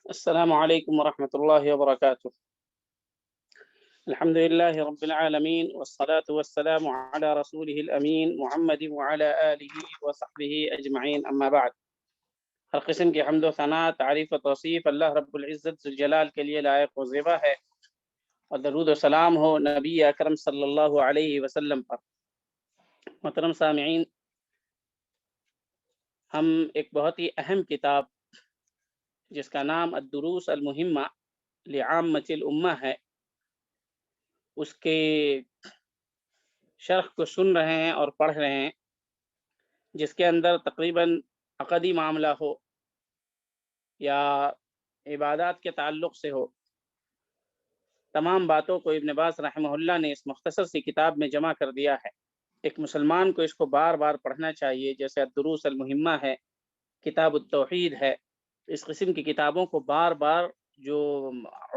السلام عليكم ورحمة الله وبركاته. الحمد لله رب العالمين والصلاة والسلام على رسوله الأمين محمد وعلى آله وصحبه أجمعين، أما بعد. ہر قسم کی حمد و ثناء، تعریف و توصیف اللہ رب العزت ذوالجلال کے لیے لائق و زیبا ہے، اور درود و سلام ہو نبی اکرم صلی اللہ علیہ وسلم پر۔ محترم سامعین، ہم ایک بہت ہی اہم کتاب جس کا نام الدروس المہمہ لعامۃ الامہ ہے، اس کے شرح کو سن رہے ہیں اور پڑھ رہے ہیں، جس کے اندر تقریباً عقدی معاملہ ہو یا عبادات کے تعلق سے ہو، تمام باتوں کو ابن باز رحمہ اللہ نے اس مختصر سی کتاب میں جمع کر دیا ہے۔ ایک مسلمان کو اس کو بار بار پڑھنا چاہیے، جیسے الدروس المہمہ ہے، کتاب التوحید ہے۔ اس قسم کی کتابوں کو بار بار جو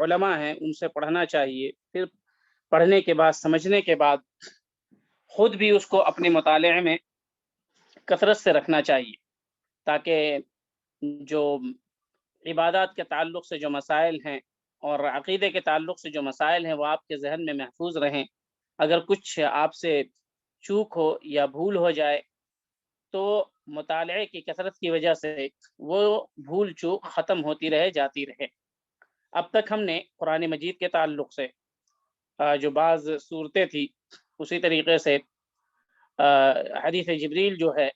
علماء ہیں ان سے پڑھنا چاہیے، پھر پڑھنے کے بعد، سمجھنے کے بعد خود بھی اس کو اپنے مطالعے میں کثرت سے رکھنا چاہیے، تاکہ جو عبادات کے تعلق سے جو مسائل ہیں اور عقیدے کے تعلق سے جو مسائل ہیں وہ آپ کے ذہن میں محفوظ رہیں۔ اگر کچھ آپ سے چوک ہو یا بھول ہو جائے تو مطالعے کی کثرت کی وجہ سے وہ بھول چوک ختم ہوتی رہے، جاتی رہے۔ اب تک ہم نے قرآن مجید کے تعلق سے جو بعض صورتیں تھی، اسی طریقے سے حدیث جبریل جو ہے،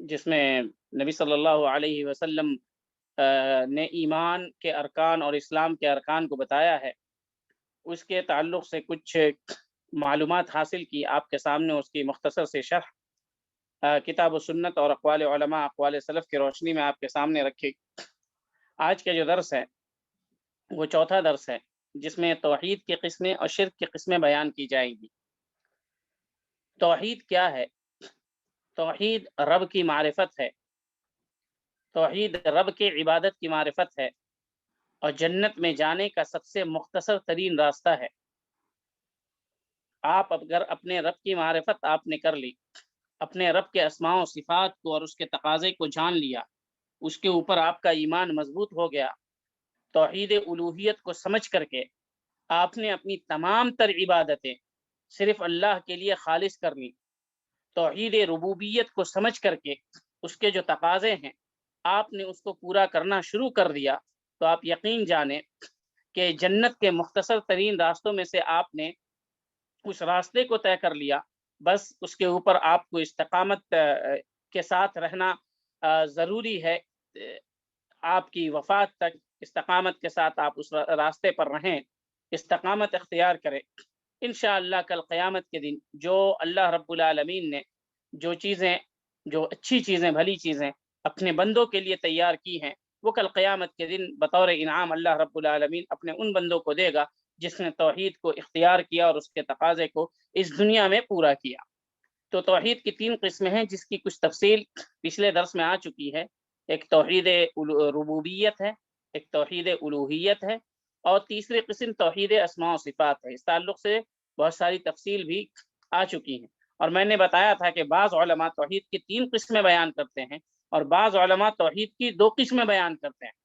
جس میں نبی صلی اللہ علیہ وسلم نے ایمان کے ارکان اور اسلام کے ارکان کو بتایا ہے، اس کے تعلق سے کچھ معلومات حاصل کی، آپ کے سامنے اس کی مختصر سے شرح کتاب و سنت اور اقوال علماء، اقوال سلف کی روشنی میں آپ کے سامنے رکھی۔ آج کا جو درس ہے وہ چوتھا درس ہے، جس میں توحید کی قسمیں اور شرک کی قسمیں بیان کی جائیں گی۔ توحید کیا ہے؟ توحید رب کی معرفت ہے، توحید رب کے عبادت کی معرفت ہے، اور جنت میں جانے کا سب سے مختصر ترین راستہ ہے۔ آپ اگر اپنے رب کی معرفت آپ نے کر لی، اپنے رب کے اسماء و صفات کو اور اس کے تقاضے کو جان لیا، اس کے اوپر آپ کا ایمان مضبوط ہو گیا، توحید الوہیت کو سمجھ کر کے آپ نے اپنی تمام تر عبادتیں صرف اللہ کے لیے خالص کر لی، توحید ربوبیت کو سمجھ کر کے اس کے جو تقاضے ہیں آپ نے اس کو پورا کرنا شروع کر دیا، تو آپ یقین جانیں کہ جنت کے مختصر ترین راستوں میں سے آپ نے اس راستے کو طے کر لیا۔ بس اس کے اوپر آپ کو استقامت کے ساتھ رہنا ضروری ہے، آپ کی وفات تک استقامت کے ساتھ آپ اس راستے پر رہیں، استقامت اختیار کریں۔ انشاءاللہ کل قیامت کے دن جو اللہ رب العالمین نے جو چیزیں، جو اچھی چیزیں، بھلی چیزیں اپنے بندوں کے لیے تیار کی ہیں، وہ کل قیامت کے دن بطور انعام اللہ رب العالمین اپنے ان بندوں کو دے گا جس نے توحید کو اختیار کیا اور اس کے تقاضے کو اس دنیا میں پورا کیا۔ تو توحید کی تین قسمیں ہیں، جس کی کچھ تفصیل پچھلے درس میں آ چکی ہے۔ ایک توحید ربوبیت ہے، ایک توحید الوہیت ہے، اور تیسری قسم توحید اسماء و صفات ہے۔ اس تعلق سے بہت ساری تفصیل بھی آ چکی ہیں، اور میں نے بتایا تھا کہ بعض علماء توحید کی تین قسمیں بیان کرتے ہیں اور بعض علماء توحید کی دو قسمیں بیان کرتے ہیں۔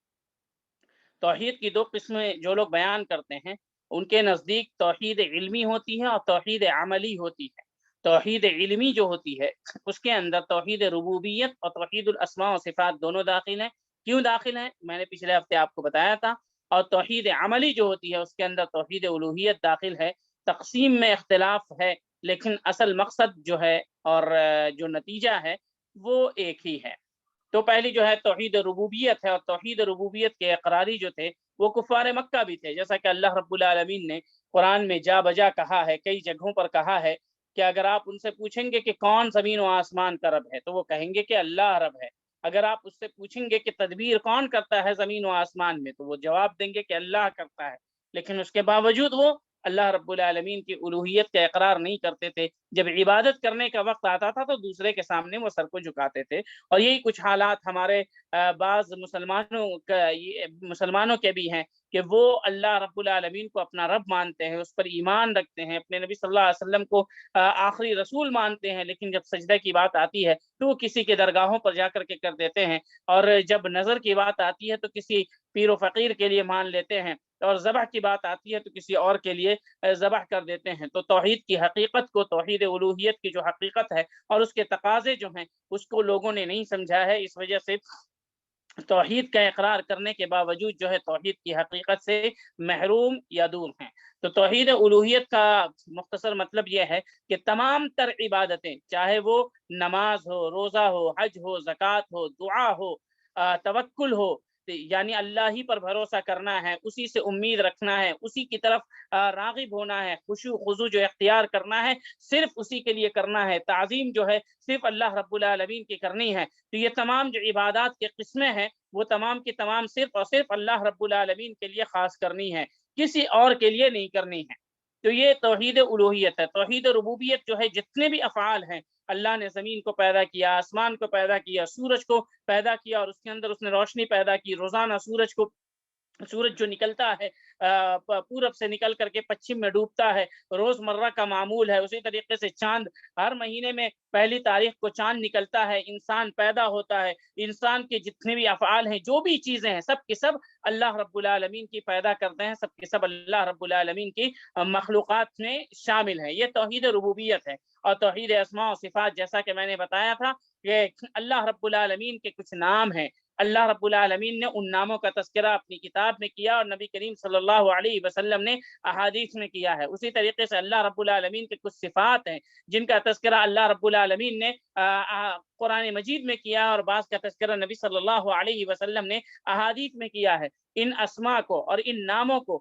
توحید کی دو قسمیں جو لوگ بیان کرتے ہیں ان کے نزدیک توحید علمی ہوتی ہے اور توحید عملی ہوتی ہے۔ توحید علمی جو ہوتی ہے اس کے اندر توحید ربوبیت اور توحید الاسماء و صفات دونوں داخل ہیں۔ کیوں داخل ہیں؟ میں نے پچھلے ہفتے آپ کو بتایا تھا۔ اور توحید عملی جو ہوتی ہے اس کے اندر توحید الوہیت داخل ہے۔ تقسیم میں اختلاف ہے، لیکن اصل مقصد جو ہے اور جو نتیجہ ہے وہ ایک ہی ہے۔ تو پہلی جو ہے توحید ربوبیت ہے، اور توحید ربوبیت کے اقراری جو تھے وہ کفار مکہ بھی تھے، جیسا کہ اللہ رب العالمین نے قرآن میں جا بجا کہا ہے، کئی جگہوں پر کہا ہے کہ اگر آپ ان سے پوچھیں گے کہ کون زمین و آسمان کا رب ہے تو وہ کہیں گے کہ اللہ رب ہے۔ اگر آپ اس سے پوچھیں گے کہ تدبیر کون کرتا ہے زمین و آسمان میں، تو وہ جواب دیں گے کہ اللہ کرتا ہے، لیکن اس کے باوجود وہ اللہ رب العالمین کی الوہیت کا اقرار نہیں کرتے تھے۔ جب عبادت کرنے کا وقت آتا تھا تو دوسرے کے سامنے وہ سر کو جھکاتے تھے، اور یہی کچھ حالات ہمارے بعض مسلمانوں کے بھی ہیں کہ وہ اللہ رب العالمین کو اپنا رب مانتے ہیں، اس پر ایمان رکھتے ہیں، اپنے نبی صلی اللہ علیہ وسلم کو آخری رسول مانتے ہیں، لیکن جب سجدہ کی بات آتی ہے تو وہ کسی کے درگاہوں پر جا کر کے کر دیتے ہیں، اور جب نظر کی بات آتی ہے تو کسی پیر و فقیر کے لیے مان لیتے ہیں، اور ذبح کی بات آتی ہے تو کسی اور کے لیے ذبح کر دیتے ہیں۔ تو توحید کی حقیقت کو، توحید الوہیت کی جو حقیقت ہے اور اس کے تقاضے جو ہیں، اس کو لوگوں نے نہیں سمجھا ہے، اس وجہ سے توحید کا اقرار کرنے کے باوجود جو ہے توحید کی حقیقت سے محروم یا دور ہیں۔ تو توحید الوہیت کا مختصر مطلب یہ ہے کہ تمام تر عبادتیں، چاہے وہ نماز ہو، روزہ ہو، حج ہو، زکوٰۃ ہو، دعا ہو، توکل ہو، یعنی اللہ ہی پر بھروسہ کرنا ہے، اسی سے امید رکھنا ہے، اسی کی طرف راغب ہونا ہے، خشوع خضوع جو اختیار کرنا ہے صرف اسی کے لیے کرنا ہے، تعظیم جو ہے صرف اللہ رب العالمین کی کرنی ہے۔ تو یہ تمام جو عبادات کے قسمیں ہیں وہ تمام کی تمام صرف اور صرف اللہ رب العالمین کے لیے خاص کرنی ہے، کسی اور کے لیے نہیں کرنی ہے۔ تو یہ توحید الوہیت ہے۔ توحید ربوبیت جو ہے، جتنے بھی افعال ہیں، اللہ نے زمین کو پیدا کیا، آسمان کو پیدا کیا، سورج کو پیدا کیا اور اس کے اندر اس نے روشنی پیدا کی، روزانہ سورج جو نکلتا ہے پورب سے نکل کر کے پچھم میں ڈوبتا ہے، روز مرہ کا معمول ہے۔ اسی طریقے سے چاند، ہر مہینے میں پہلی تاریخ کو چاند نکلتا ہے، انسان پیدا ہوتا ہے، انسان کے جتنے بھی افعال ہیں، جو بھی چیزیں ہیں، سب کے سب اللہ رب العالمین کی پیدا کرتے ہیں، سب کے سب اللہ رب العالمین کی مخلوقات میں شامل ہیں۔ یہ توحید ربوبیت ہے۔ اور توحید اسماء و صفات، جیسا کہ میں نے بتایا تھا کہ اللہ رب العالمین کے کچھ نام ہیں، اللہ رب العالمین نے ان ناموں کا تذکرہ اپنی کتاب میں کیا اور نبی کریم صلی اللہ علیہ وسلم نے احادیث میں کیا ہے۔ اسی طریقے سے اللہ رب العالمین کے کچھ صفات ہیں جن کا تذکرہ اللہ رب العالمین نے قرآن مجید میں کیا اور بعض کا تذکرہ نبی صلی اللہ علیہ وسلم نے احادیث میں کیا ہے۔ ان اسماء کو اور ان ناموں کو،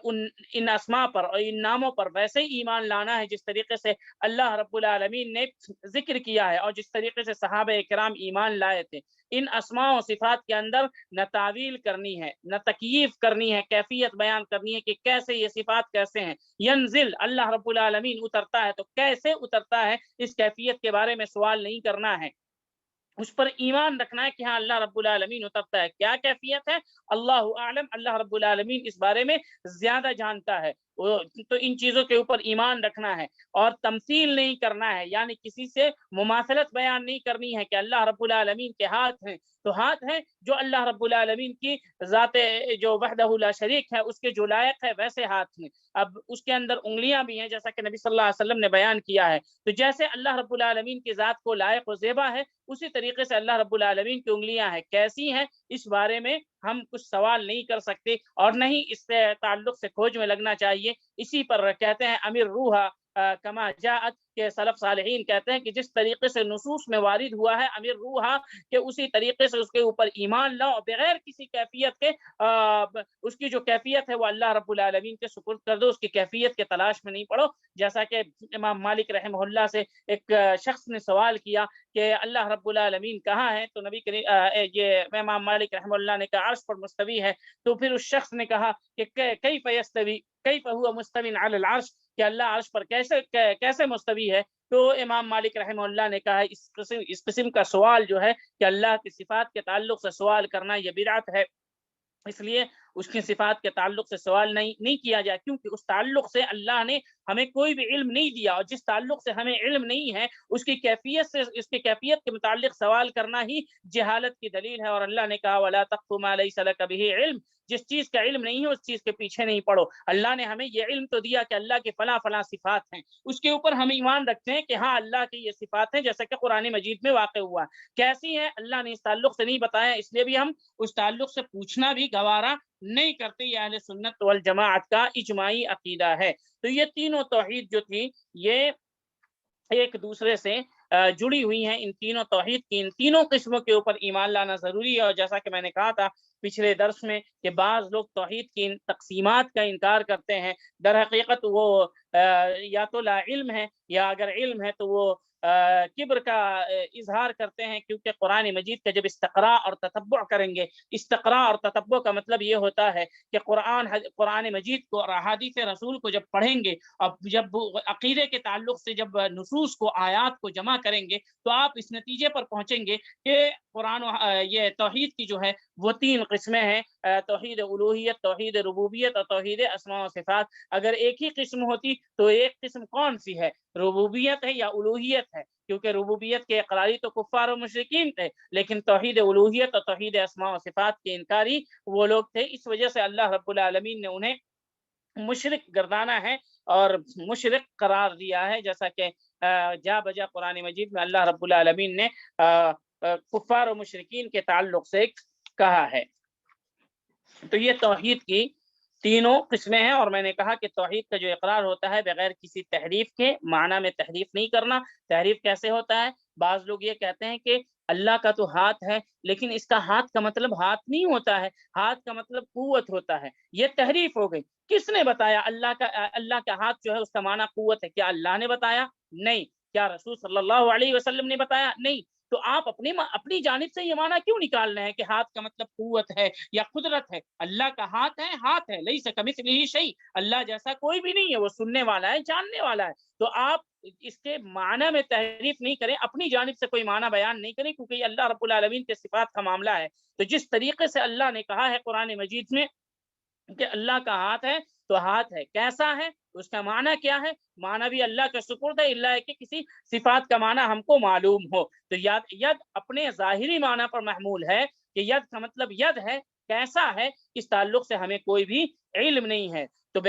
ان اسماء پر اور ان ناموں پر ویسے ہی ایمان لانا ہے جس طریقے سے اللہ رب العالمین نے ذکر کیا ہے اور جس طریقے سے صحابہ کرام ایمان لائے تھے۔ ان اسماء و صفات کے اندر نہ تعویل کرنی ہے، نہ تکییف کرنی ہے، کیفیت بیان کرنی ہے کہ کیسے یہ صفات کیسے ہیں۔ ینزل، اللہ رب العالمین اترتا ہے، تو کیسے اترتا ہے اس کیفیت کے بارے میں سوال نہیں کرنا ہے، اس پر ایمان رکھنا ہے کہ ہاں اللہ رب العالمین اترتا ہے۔ کیا کیفیت ہے، اللہ اعلم، اللہ رب العالمین اس بارے میں زیادہ جانتا ہے۔ تو ان چیزوں کے اوپر ایمان رکھنا ہے اور تمثیل نہیں کرنا ہے، یعنی کسی سے مماثلت بیان نہیں کرنی ہے کہ اللہ رب العالمین کے ہاتھ ہیں تو ہاتھ ہیں جو اللہ رب العالمین کی ذات جو وحدہ لا شریک ہے اس کے جو لائق ہے ویسے ہاتھ ہیں۔ اب اس کے اندر انگلیاں بھی ہیں جیسا کہ نبی صلی اللہ علیہ وسلم نے بیان کیا ہے، تو جیسے اللہ رب العالمین کی ذات کو لائق و زیبا ہے اسی طریقے سے اللہ رب العالمین کی انگلیاں ہیں، کیسی ہیں اس بارے میں ہم کچھ سوال نہیں کر سکتے اور نہیں اس سے تعلق سے کھوج میں لگنا چاہیے۔ اسی پر کہتے ہیں امیر روحا کما جاءت، کہ سلف صالحین کہتے ہیں کہ جس طریقے سے نصوص میں وارد ہوا ہے امیر روحا، کہ اسی طریقے سے اس کے اوپر ایمان لاؤ بغیر کسی کیفیت کے، اس کی جو کیفیت ہے وہ اللہ رب العالمین کے سپرد کر دو، اس کی کیفیت کے تلاش میں نہیں پڑو۔ جیسا کہ امام مالک رحمہ اللہ سے ایک شخص نے سوال کیا کہ اللہ رب العالمین کہاں ہے، تو نبی کریم یہ امام مالک رحمہ اللہ نے کہا عرش پر مستوی ہے۔ تو پھر اس شخص نے کہا کہ کیف یستوی، کیف هو مستوی علی العرش، کہ اللہ عرش پر کیسے مستوی ہے۔ تو امام مالک رحمہ اللہ نے کہا اس قسم کا سوال جو ہے کہ اللہ کی صفات کے تعلق سے سوال کرنا یہ بدعت ہے، اس لیے اس کی صفات کے تعلق سے سوال نہیں کیا جائے، کیونکہ اس تعلق سے اللہ نے ہمیں کوئی بھی علم نہیں دیا، اور جس تعلق سے ہمیں علم نہیں ہے اس کی کیفیت کے متعلق سوال کرنا ہی جہالت کی دلیل ہے۔ اور اللہ نے کہا وَلَا تَقْفُ مَا لَيْسَ لَكَ بِهِ عِلْم، جس چیز کا علم نہیں ہے اس چیز کے پیچھے نہیں پڑو۔ اللہ نے ہمیں یہ علم تو دیا کہ اللہ کے فلاں فلاں صفات ہیں، اس کے اوپر ہم ایمان رکھتے ہیں کہ ہاں اللہ کی یہ صفات ہیں جیسا کہ قرآن مجید میں واقع ہوا، کیسی ہیں اللہ نے اس تعلق سے نہیں بتایا، اس لیے بھی ہم اس تعلق سے پوچھنا بھی گوارا نہیں کرتے۔ یہ اہل سنت والجماعت کا اجماعی عقیدہ ہے۔ تو یہ تینوں توحید جو تھی یہ ایک دوسرے سے جڑی ہوئی ہیں، ان تینوں توحید کی ان تینوں قسموں کے اوپر ایمان لانا ضروری ہے۔ اور جیسا کہ میں نے کہا تھا پچھلے درس میں کہ بعض لوگ توحید کی ان تقسیمات کا انکار کرتے ہیں، در حقیقت وہ یا تو لا علم ہے، یا اگر علم ہے تو وہ کبر کا اظہار کرتے ہیں، کیونکہ قرآن مجید کا جب استقراء اور تتبع کریں گے، استقراء اور تتبع کا مطلب یہ ہوتا ہے کہ قرآن مجید کو اور احادیث رسول کو جب پڑھیں گے اور جب عقیدے کے تعلق سے جب نصوص کو، آیات کو جمع کریں گے، تو آپ اس نتیجے پر پہنچیں گے کہ قرآن یہ توحید کی جو ہے وہ 3 قسمیں ہیں، توحید الوہیت، توحید ربوبیت اور توحید اسماء و صفات۔ اگر ایک ہی قسم ہوتی تو ایک قسم کون سی ہے، ربوبیت ہے یا الوہیت ہے؟ کیونکہ ربوبیت کے اقراری تو کفار و مشرکین تھے، لیکن توحید الوہیت اور توحید اسماء و صفات کے انکاری وہ لوگ تھے۔ اس وجہ سے اللہ رب العالمین نے انہیں مشرک گردانا ہے اور مشرک قرار دیا ہے، جیسا کہ جا بجا قرآن مجید میں اللہ رب العالمین نے کفار و مشرکین کے تعلق سے کہا ہے۔ تو یہ توحید کی تینوں قسمیں ہیں، اور میں نے کہا کہ توحید کا جو اقرار ہوتا ہے بغیر کسی تحریف کے، معنی میں تحریف نہیں کرنا۔ تحریف کیسے ہوتا ہے؟ بعض لوگ یہ کہتے ہیں کہ اللہ کا تو ہاتھ ہے، لیکن اس کا ہاتھ کا مطلب ہاتھ نہیں ہوتا ہے، ہاتھ کا مطلب قوت ہوتا ہے۔ یہ تحریف ہو گئی۔ کس نے بتایا اللہ کا ہاتھ جو ہے اس کا معنی قوت ہے؟ کیا اللہ نے بتایا؟ نہیں۔ کیا رسول صلی اللہ علیہ وسلم نے بتایا؟ نہیں۔ تو آپ اپنی جانب سے یہ معنی کیوں نکال رہے ہیں کہ ہاتھ کا مطلب قوت ہے یا قدرت ہے؟ اللہ کا ہاتھ ہے، لیس کمثلہ شیء، اللہ جیسا کوئی بھی نہیں ہے، وہ سننے والا ہے، جاننے والا ہے۔ تو آپ اس کے معنی میں تحریف نہیں کریں، اپنی جانب سے کوئی معنی بیان نہیں کریں، کیونکہ یہ اللہ رب العالمین کے صفات کا معاملہ ہے۔ تو جس طریقے سے اللہ نے کہا ہے قرآن مجید میں کہ اللہ کا ہاتھ ہے، تو ہاتھ ہے، کیسا ہے، اس کا معنی کیا ہے؟ معنی بھی اللہ کا سپرد ہے، اللہ ہے کہ کسی صفات کا معنی ہم کو معلوم ہو۔ تو ید اپنے ظاہری معنی پر محمول ہے کہ ید کا مطلب ید ہے، کیسا ہے، اس تعلق سے ہمیں کوئی بھی علم نہیں ہے۔ تو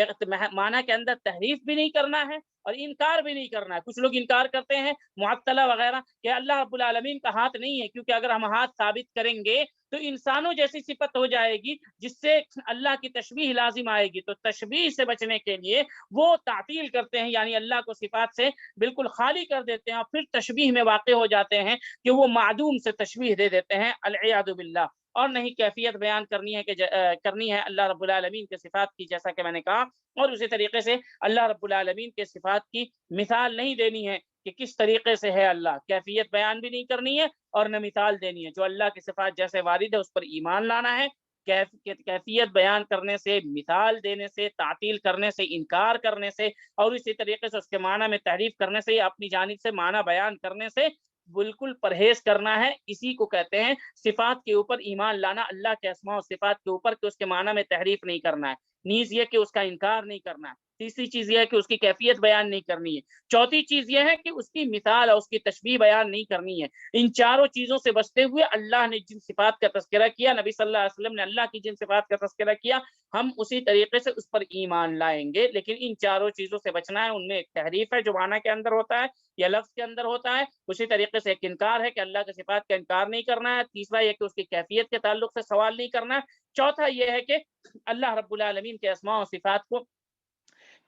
معنی کے اندر تحریف بھی نہیں کرنا ہے اور انکار بھی نہیں کرنا ہے۔ کچھ لوگ انکار کرتے ہیں معطلہ وغیرہ کہ اللہ رب العالمین کا ہاتھ نہیں ہے، کیونکہ اگر ہم ہاتھ ثابت کریں گے تو انسانوں جیسی صفت ہو جائے گی جس سے اللہ کی تشبیہ لازم آئے گی۔ تو تشبیہ سے بچنے کے لیے وہ تعطیل کرتے ہیں، یعنی اللہ کو صفات سے بالکل خالی کر دیتے ہیں، اور پھر تشبیہ میں واقع ہو جاتے ہیں کہ وہ معدوم سے تشبیہ دے دیتے ہیں، العیاذ باللہ۔ اور نہیں کیفیت بیان کرنی ہے اللہ رب العالمین کے صفات کی، جیسا کہ میں نے کہا، اور اسی طریقے سے اللہ رب العالمین کے صفات کی مثال نہیں دینی ہے کہ کس طریقے سے ہے اللہ، کیفیت بیان بھی نہیں کرنی ہے اور نہ مثال دینی ہے۔ جو اللہ کی صفات جیسے وارد ہے اس پر ایمان لانا ہے۔ کیفیت بیان کرنے سے، مثال دینے سے، تعطیل کرنے سے، انکار کرنے سے، اور اسی طریقے سے اس کے معنی میں تحریف کرنے سے یا اپنی جانب سے معنی بیان کرنے سے بالکل پرہیز کرنا ہے۔ اسی کو کہتے ہیں صفات کے اوپر ایمان لانا، اللہ کے اسماء و صفات کے اوپر، کہ اس کے معنی میں تحریف نہیں کرنا ہے، نیز یہ کہ اس کا انکار نہیں کرنا ہے۔ تیسری چیز یہ ہے کہ اس کی کیفیت بیان نہیں کرنی ہے۔ چوتھی چیز یہ ہے کہ اس کی مثال اور اس کی تشبیہ بیان نہیں کرنی ہے۔ ان چاروں چیزوں سے بچتے ہوئے اللہ نے جن صفات کا تذکرہ کیا، نبی صلی اللہ علیہ وسلم نے اللہ کی جن صفات کا تذکرہ کیا، ہم اسی طریقے سے اس پر ایمان لائیں گے۔ لیکن ان چاروں چیزوں سے بچنا ہے۔ ان میں ایک تحریف ہے جو معنی کے اندر ہوتا ہے یا لفظ کے اندر ہوتا ہے، اسی طریقے سے ایک انکار ہے کہ اللہ کی صفات کا انکار نہیں کرنا ہے، تیسرا یہ کہ اس کی کیفیت کے تعلق سے سوال نہیں کرنا ہے، چوتھا یہ ہے کہ اللہ رب العالمین کے اسماء و صفات کو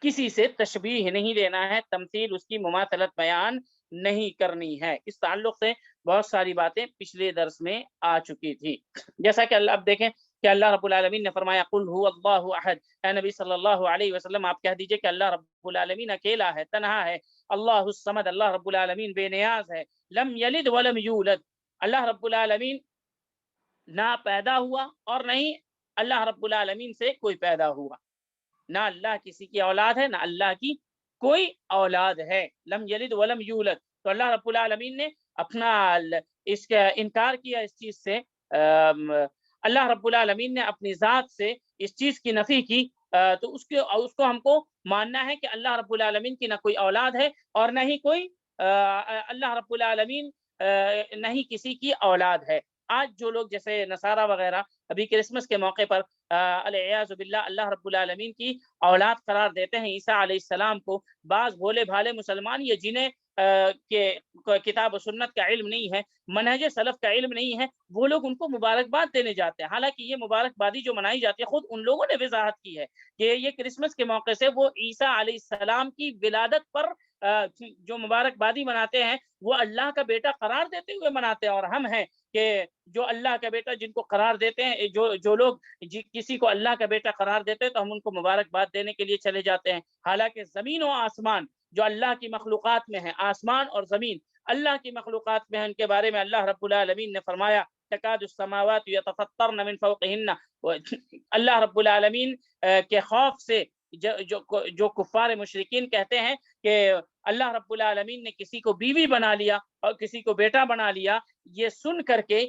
کسی سے تشبیہ نہیں دینا ہے، تمثیل، اس کی مماثلت بیان نہیں کرنی ہے۔ اس تعلق سے بہت ساری باتیں پچھلے درس میں آ چکی تھی، جیسا کہ اب دیکھیں کہ اللہ رب العالمین نے فرمایا قل هو اللہ احد، اے نبی صلی اللہ علیہ وسلم آپ کہہ دیجئے کہ اللہ رب العالمین اکیلا ہے، تنہا ہے، اللہ الصمد، اللہ رب العالمین بے نیاز ہے، لم یلد ولم یولد، اللہ رب العالمین نہ پیدا ہوا اور نہیں اللہ رب العالمین سے کوئی پیدا ہوا، نہ اللہ کسی کی اولاد ہے، نہ اللہ کی کوئی اولاد ہے، لم یلد ولم یولد۔ تو اللہ رب العالمین نے اپنا اس کا انکار کیا اس چیز سے، اللہ رب العالمین نے اپنی ذات سے اس چیز کی نفی کی، تو اس کو ہم کو ماننا ہے کہ اللہ رب العالمین کی نہ کوئی اولاد ہے اور نہ ہی کوئی اللہ رب العالمین نہ ہی کسی کی اولاد ہے۔ آج جو لوگ جیسے نصارہ وغیرہ ابھی کرسمس کے موقع پر العیاذ باللہ اللہ رب العالمین کی اولاد قرار دیتے ہیں عیسیٰ علیہ السلام کو، بعض بھولے بھالے مسلمان یہ جنہیں کتاب و سنت کا علم نہیں ہے، منہج سلف کا علم نہیں ہے، وہ لوگ ان کو مبارکباد دینے جاتے ہیں، حالانکہ یہ مبارکبادی جو منائی جاتی ہے خود ان لوگوں نے وضاحت کی ہے کہ یہ کرسمس کے موقع سے وہ عیسیٰ علیہ السلام کی ولادت پر جو مبارکبادی مناتے ہیں وہ اللہ کا بیٹا قرار دیتے ہوئے مناتے ہیں، اور ہم ہیں کہ جو اللہ کا بیٹا جن کو قرار دیتے ہیں، جو لوگ کسی کو اللہ کا بیٹا قرار دیتے ہیں تو ہم ان کو مبارکباد دینے کے لیے چلے جاتے ہیں، حالانکہ زمین و آسمان جو اللہ کی مخلوقات میں ہیں، آسمان اور زمین اللہ کی مخلوقات میں ہیں، ان کے بارے میں اللہ رب العالمین نے فرمایا تکاد السماوات یتفطرن من فوقہن، اللہ رب العالمین کے خوف سے جو کفار مشرکین کہتے ہیں کہ اللہ رب العالمین نے کسی کو بیوی بنا لیا اور کسی کو بیٹا بنا لیا، یہ سن کر کے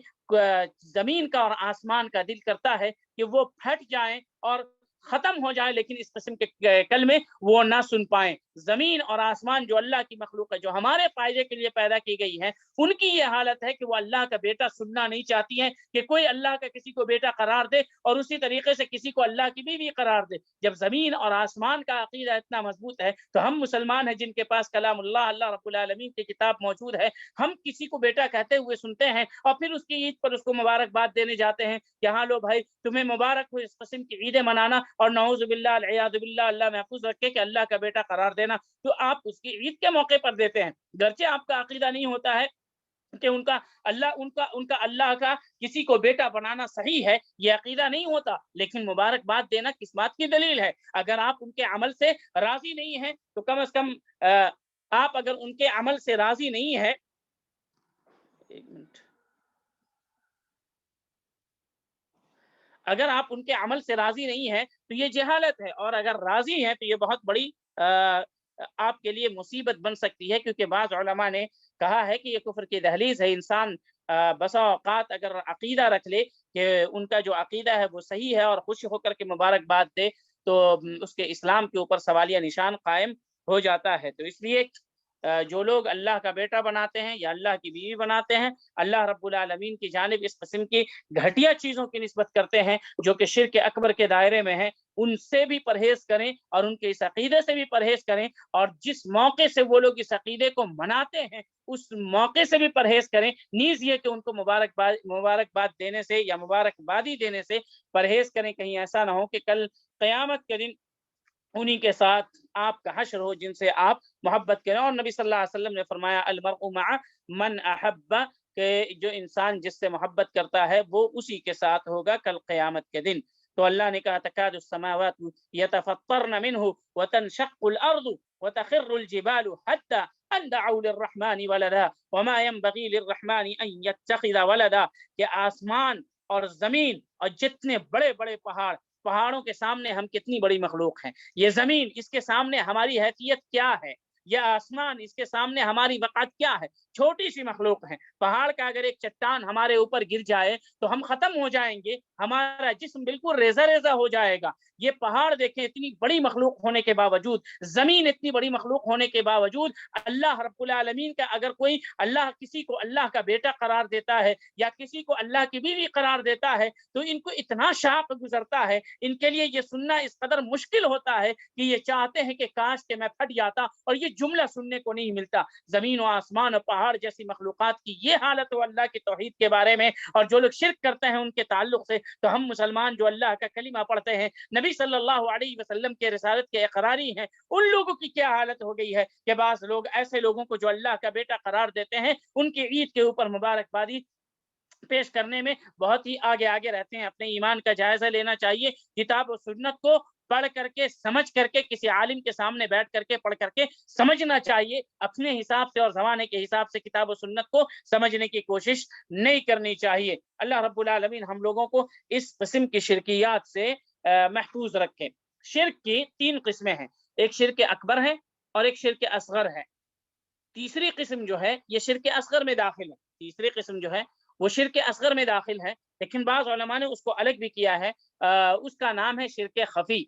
زمین کا اور آسمان کا دل کرتا ہے کہ وہ پھٹ جائیں اور ختم ہو جائے، لیکن اس قسم کے کلمے وہ نہ سن پائیں۔ زمین اور آسمان جو اللہ کی مخلوق ہے، جو ہمارے فائدے کے لیے پیدا کی گئی ہے، ان کی یہ حالت ہے کہ وہ اللہ کا بیٹا سننا نہیں چاہتی ہیں کہ کوئی اللہ کا کسی کو بیٹا قرار دے اور اسی طریقے سے کسی کو اللہ کی بیوی قرار دے۔ جب زمین اور آسمان کا عقیدہ اتنا مضبوط ہے تو ہم مسلمان ہیں جن کے پاس کلام اللہ رب العالمین کی کتاب موجود ہے، ہم کسی کو بیٹا کہتے ہوئے سنتے ہیں اور پھر اس کی عید پر اس کو مبارکباد دینے جاتے ہیں کہ ہاں لو بھائی تمہیں مبارک ہو اس قسم کی عیدیں منانا، اور نعوذ باللہ العیاذ باللہ اللہ محفوظ رکھے کہ اللہ کا بیٹا قرار دینا، تو آپ اس کی عید کے موقع پر دیتے ہیں، گرچہ آپ کا عقیدہ نہیں ہوتا ہے کہ ان کا اللہ کا کسی کو بیٹا بنانا صحیح ہے، یہ عقیدہ نہیں ہوتا، لیکن مبارکباد دینا کس بات کی دلیل ہے؟ اگر آپ ان کے عمل سے راضی نہیں ہیں تو کم از کم آپ اگر ان کے عمل سے راضی نہیں ہے، ایک منٹ، اگر آپ ان کے عمل سے راضی نہیں ہیں تو یہ جہالت ہے، اور اگر راضی ہیں تو یہ بہت بڑی آپ کے لیے مصیبت بن سکتی ہے، کیونکہ بعض علماء نے کہا ہے کہ یہ کفر کی دہلیز ہے۔ انسان بسا اوقات اگر عقیدہ رکھ لے کہ ان کا جو عقیدہ ہے وہ صحیح ہے اور خوش ہو کر کے مبارکباد دے تو اس کے اسلام کے اوپر سوالیہ نشان قائم ہو جاتا ہے۔ تو اس لیے جو لوگ اللہ کا بیٹا بناتے ہیں یا اللہ کی بیوی بناتے ہیں، اللہ رب العالمین کی جانب اس قسم کی گھٹیا چیزوں کی نسبت کرتے ہیں جو کہ شرک اکبر کے دائرے میں ہیں، ان سے بھی پرہیز کریں اور ان کے اس عقیدے سے بھی پرہیز کریں، اور جس موقع سے وہ لوگ اس عقیدے کو مناتے ہیں اس موقع سے بھی پرہیز کریں، نیز یہ کہ ان کو مبارکباد دینے سے یا مبارکبادی دینے سے پرہیز کریں، کہیں ایسا نہ ہو کہ کل قیامت کے دن انہی کے ساتھ آپ کا حشر ہو جن سے آپ محبت کریں۔ اور نبی صلی اللہ علیہ وسلم نے فرمایا المرء مع من احب، کہ جو انسان جس سے محبت کرتا ہے وہ اسی کے ساتھ ہوگا کل قیامت کے دن۔ تو اللہ نے کہا تکاد السماوات یتفطرن منه وتنشق الارض وتخر الجبال حتى ان دعوا للرحمن ولدا وما ينبغي للرحمن ان يتخذ ولدا، کہ آسمان اور زمین اور جتنے بڑے بڑے پہاڑوں کے سامنے ہم کتنی بڑی مخلوق ہیں، یہ زمین اس کے سامنے ہماری حیثیت کیا ہے، یہ آسمان اس کے سامنے ہماری وقعت کیا ہے، چھوٹی سی مخلوق ہے۔ پہاڑ کا اگر ایک چٹان ہمارے اوپر گر جائے تو ہم ختم ہو جائیں گے، ہمارا جسم بالکل ریزہ ریزہ ہو جائے گا۔ یہ پہاڑ دیکھیں اتنی بڑی مخلوق ہونے کے باوجود، زمین اتنی بڑی مخلوق ہونے کے باوجود، اللہ رب العالمین کا اگر کوئی کسی کو اللہ کا بیٹا قرار دیتا ہے یا کسی کو اللہ کی بیوی قرار دیتا ہے تو ان کو اتنا شاق گزرتا ہے، ان کے لیے یہ سننا اس قدر مشکل ہوتا ہے کہ یہ چاہتے ہیں کہ کاش کہ میں پھٹ جاتا، اور یہ جملہ سننے کو نہیں ملتا۔ زمین و آسمان اور پہاڑ جیسی مخلوقات کی یہ حالت ہو اللہ کی توحید کے بارے میں، اور جو لوگ شرک کرتے ہیں ان کے تعلق سے، تو ہم مسلمان جو اللہ کا کلمہ پڑھتے ہیں، نبی صلی اللہ علیہ وسلم کے رسالت کے اقراری ہیں، ان لوگوں کی کیا حالت ہو گئی ہے کہ بعض لوگ ایسے لوگوں کو جو اللہ کا بیٹا قرار دیتے ہیں ان کی عید کے اوپر مبارکبادی پیش کرنے میں بہت ہی آگے رہتے ہیں۔ اپنے ایمان کا جائزہ لینا چاہیے، کتاب و سنت کو پڑھ کر کے سمجھ کر کے کسی عالم کے سامنے بیٹھ کر کے پڑھ کر کے سمجھنا چاہیے، اپنے حساب سے اور زمانے کے حساب سے کتاب و سنت کو سمجھنے کی کوشش نہیں کرنی چاہیے۔ اللہ رب العالمین ہم لوگوں کو اس قسم کی شرکیات سے محفوظ رکھے۔ شرک کی 3 قسمیں ہیں، ایک شرک اکبر ہے اور ایک شرک اصغر ہے، تیسری قسم جو ہے یہ شرک اصغر میں داخل ہے، تیسری قسم جو ہے وہ شرک اصغر میں داخل ہے، لیکن بعض علماء نے اس کو الگ بھی کیا ہے، اس کا نام ہے شرک خفی،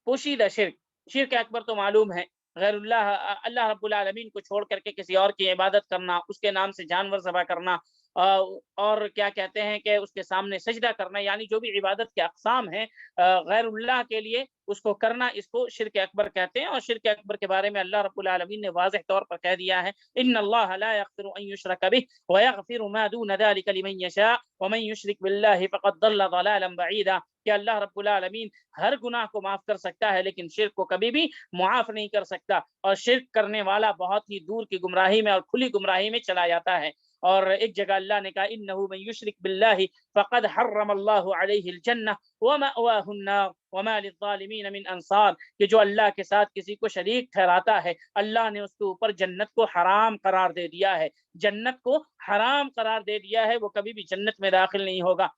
پوشیدہ شرک۔ شرک اکبر تو معلوم ہے، غیر اللہ رب العالمین کو چھوڑ کر کے کسی اور کی عبادت کرنا، اس کے نام سے جانور ذبح کرنا، اور کیا کہتے ہیں کہ اس کے سامنے سجدہ کرنا، یعنی جو بھی عبادت کے اقسام ہیں غیر اللہ کے لیے اس کو کرنا، اس کو شرک اکبر کہتے ہیں۔ اور شرک اکبر کے بارے میں اللہ رب العالمین نے واضح طور پر کہہ دیا ہے، ان اللہ لا یغفر ان یشرک بہ ویغفر ما دون ذلک لمن یشاء ومن یشرک باللہ فقد ضل ضلالا بعیدا، کہ اللہ رب العالمین ہر گناہ کو معاف کر سکتا ہے لیکن شرک کو کبھی بھی معاف نہیں کر سکتا، اور شرک کرنے والا بہت ہی دور کی گمراہی میں اور کھلی گمراہی میں چلا جاتا ہے۔ اور ایک جگہ اللہ نے کہا انہ من یشرک باللہ فقد حرم اللہ علیہ الجنہ ومأواہ النار وما للظالمین من انصار، کہ جو اللہ کے ساتھ کسی کو شریک ٹھہراتا ہے اللہ نے اس کے اوپر جنت کو حرام قرار دے دیا ہے، جنت کو حرام قرار دے دیا ہے، وہ کبھی بھی جنت میں داخل نہیں ہوگا۔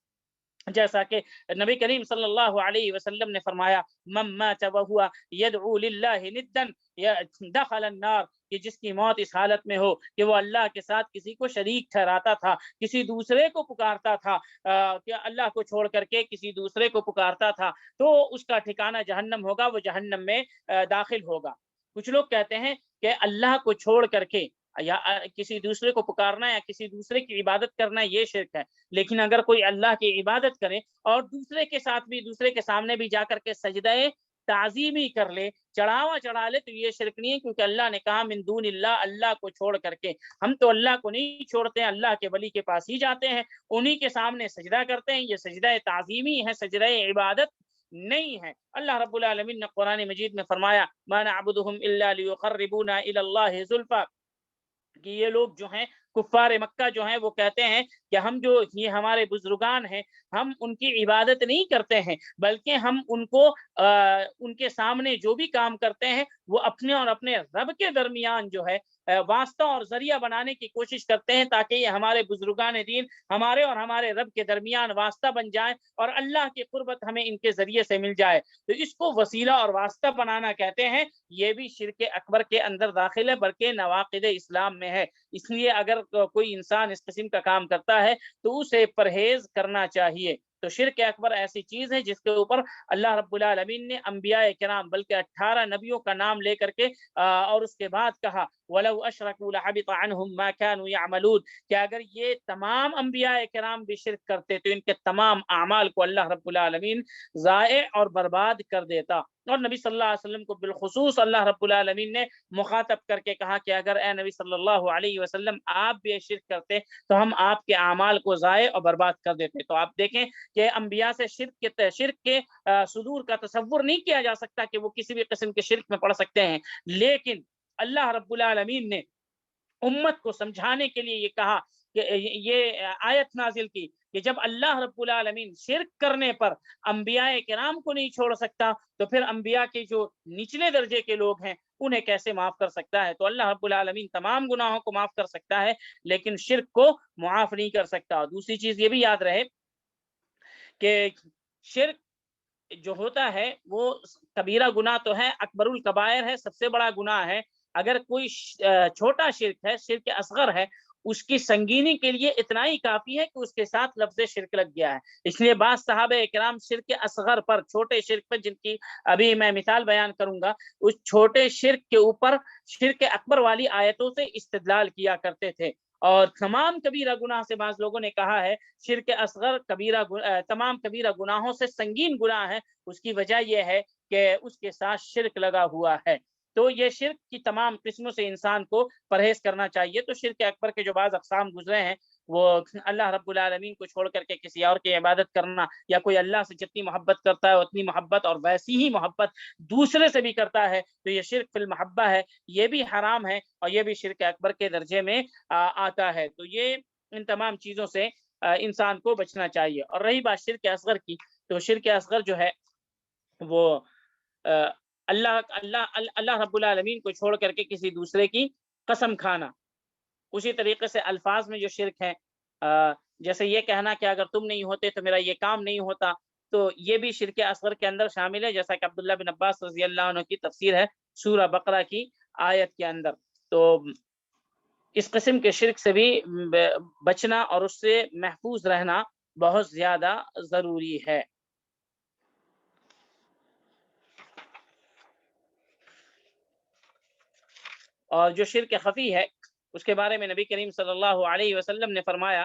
جیسا کہ نبی کریم صلی اللہ علیہ وسلم نے فرمایا من مات وهو يدعو لله ندا دخل النار، کہ جس کی موت اس حالت میں ہو کہ وہ اللہ کے ساتھ کسی کو شریک ٹھہراتا تھا، کسی دوسرے کو پکارتا تھا، کہ اللہ کو چھوڑ کر کے کسی دوسرے کو پکارتا تھا، تو اس کا ٹھکانہ جہنم ہوگا، وہ جہنم میں داخل ہوگا۔ کچھ لوگ کہتے ہیں کہ اللہ کو چھوڑ کر کے یا کسی دوسرے کو پکارنا یا کسی دوسرے کی عبادت کرنا یہ شرک ہے، لیکن اگر کوئی اللہ کی عبادت کرے اور دوسرے کے ساتھ بھی، دوسرے کے سامنے بھی جا کر کے سجدہ تعظیمی کر لے، چڑھاوا چڑھا لے، تو یہ شرک نہیں ہے، کیونکہ اللہ نے کہا من دون اللہ، اللہ کو چھوڑ کر کے۔ ہم تو اللہ کو نہیں چھوڑتے ہیں، اللہ کے ولی کے پاس ہی جاتے ہیں، انہی کے سامنے سجدہ کرتے ہیں، یہ سجدہ تعظیمی ہے، سجدہ عبادت نہیں ہے۔ اللہ رب العالمین نے قرآن مجید میں فرمایا ما نعبدهم الا ليقربونا الى الله زلفى، کہ یہ لوگ جو ہیں کفار مکہ جو ہیں وہ کہتے ہیں کہ ہم جو یہ ہمارے بزرگان ہیں ہم ان کی عبادت نہیں کرتے ہیں، بلکہ ہم ان کو ان کے سامنے جو بھی کام کرتے ہیں وہ اپنے اور اپنے رب کے درمیان جو ہے واسطہ اور ذریعہ بنانے کی کوشش کرتے ہیں، تاکہ یہ ہمارے بزرگان دین ہمارے اور ہمارے رب کے درمیان واسطہ بن جائیں اور اللہ کی قربت ہمیں ان کے ذریعے سے مل جائے، تو اس کو وسیلہ اور واسطہ بنانا کہتے ہیں۔ یہ بھی شرک اکبر کے اندر داخل ہے، بلکہ نواقض اسلام میں ہے۔ اس لیے اگر کوئی انسان اس قسم کا کام کرتا ہے تو اسے پرہیز کرنا چاہیے۔ تو شرک اکبر ایسی چیز ہے جس کے اوپر اللہ رب العالمین نے انبیاء کرام بلکہ 18 نبیوں کا نام لے کر کے اور اس کے بعد کہا وَلَوْ أَشْرَكُوا لَحَبِطَ عَنْهُمْ مَا كَانُوا يَعْمَلُونَ، کہ اگر یہ تمام انبیاء کرام بھی شرک کرتے تو ان کے تمام اعمال کو اللہ رب العالمین ضائع اور برباد کر دیتا۔ اور نبی صلی اللہ علیہ وسلم کو بالخصوص اللہ رب العالمین نے مخاطب کر کے کہا کہ اگر اے نبی صلی اللہ علیہ وسلم آپ بھی شرک کرتے تو ہم آپ کے اعمال کو ضائع اور برباد کر دیتے۔ تو آپ دیکھیں کہ انبیاء سے شرک کے صدور کا تصور نہیں کیا جا سکتا کہ وہ کسی بھی قسم کے شرک میں پڑ سکتے ہیں، لیکن اللہ رب العالمین نے امت کو سمجھانے کے لیے یہ کہا کہ یہ آیت نازل کی کہ جب اللہ رب العالمین شرک کرنے پر انبیاء کرام کو نہیں چھوڑ سکتا تو پھر انبیاء کے جو نچلے درجے کے لوگ ہیں انہیں کیسے معاف کر سکتا ہے؟ تو اللہ رب العالمین تمام گناہوں کو معاف کر سکتا ہے لیکن شرک کو معاف نہیں کر سکتا۔ دوسری چیز یہ بھی یاد رہے کہ شرک جو ہوتا ہے وہ کبیرہ گناہ تو ہے، اکبر الکبائر ہے، سب سے بڑا گناہ ہے۔ اگر کوئی چھوٹا شرک ہے، شرک اصغر ہے، اس کی سنگینی کے لیے اتنا ہی کافی ہے کہ اس کے ساتھ لفظ شرک لگ گیا ہے۔ اس لیے بعض صحابہ کرام شرک اصغر پر، چھوٹے شرک پر، جن کی ابھی میں مثال بیان کروں گا، اس چھوٹے شرک کے اوپر شرک اکبر والی آیتوں سے استدلال کیا کرتے تھے۔ اور تمام کبیرہ گناہ سے بعض لوگوں نے کہا ہے شرک اصغر تمام کبیرہ گناہوں سے سنگین گناہ ہے، اس کی وجہ یہ ہے کہ اس کے ساتھ شرک لگا ہوا ہے۔ تو یہ شرک کی تمام قسموں سے انسان کو پرہیز کرنا چاہیے۔ تو شرک اکبر کے جو بعض اقسام گزرے ہیں وہ اللہ رب العالمین کو چھوڑ کر کے کسی اور کی عبادت کرنا، یا کوئی اللہ سے جتنی محبت کرتا ہے اتنی محبت اور ویسی ہی محبت دوسرے سے بھی کرتا ہے تو یہ شرک فی المحبہ ہے، یہ بھی حرام ہے اور یہ بھی شرک اکبر کے درجے میں آتا ہے۔ تو یہ ان تمام چیزوں سے انسان کو بچنا چاہیے۔ اور رہی بات شرک اصغر کی، تو شرک اصغر جو ہے وہ اللہ رب العالمین کو چھوڑ کر کے کسی دوسرے کی قسم کھانا۔ اسی طریقے سے الفاظ میں جو شرک ہے، جیسے یہ کہنا کہ اگر تم نہیں ہوتے تو میرا یہ کام نہیں ہوتا، تو یہ بھی شرک اصغر کے اندر شامل ہے، جیسا کہ عبداللہ بن عباس رضی اللہ عنہ کی تفسیر ہے سورہ بقرہ کی آیت کے اندر۔ تو اس قسم کے شرک سے بھی بچنا اور اس سے محفوظ رہنا بہت زیادہ ضروری ہے۔ اور جو شرک خفی ہے اس کے بارے میں نبی کریم صلی اللہ علیہ وسلم نے فرمایا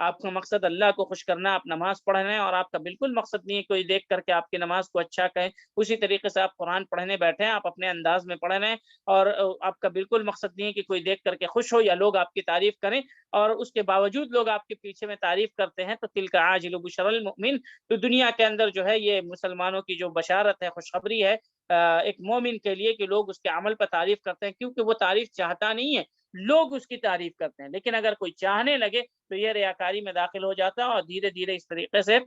آپ کا مقصد اللہ کو خوش کرنا، آپ نماز پڑھ رہے ہیں اور آپ کا بالکل مقصد نہیں ہے کوئی دیکھ کر کے آپ کی نماز کو اچھا کہے، اسی طریقے سے آپ قرآن پڑھنے بیٹھے ہیں، آپ اپنے انداز میں پڑھ رہے ہیں اور آپ کا بالکل مقصد نہیں ہے کہ کوئی دیکھ کر کے خوش ہو یا لوگ آپ کی تعریف کریں، اور اس کے باوجود لوگ آپ کے پیچھے میں تعریف کرتے ہیں، تو تلک عاجل بشر المؤمن، تو دنیا کے اندر جو ہے یہ مسلمانوں کی جو بشارت ہے، خوشخبری ہے ایک مومن کے لیے کہ لوگ اس کے عمل پر تعریف کرتے ہیں، کیونکہ وہ تعریف چاہتا نہیں ہے، لوگ اس کی تعریف کرتے ہیں، لیکن اگر کوئی چاہنے لگے تو یہ ریاکاری میں داخل ہو جاتا ہے، اور دھیرے دھیرے اس طریقے سے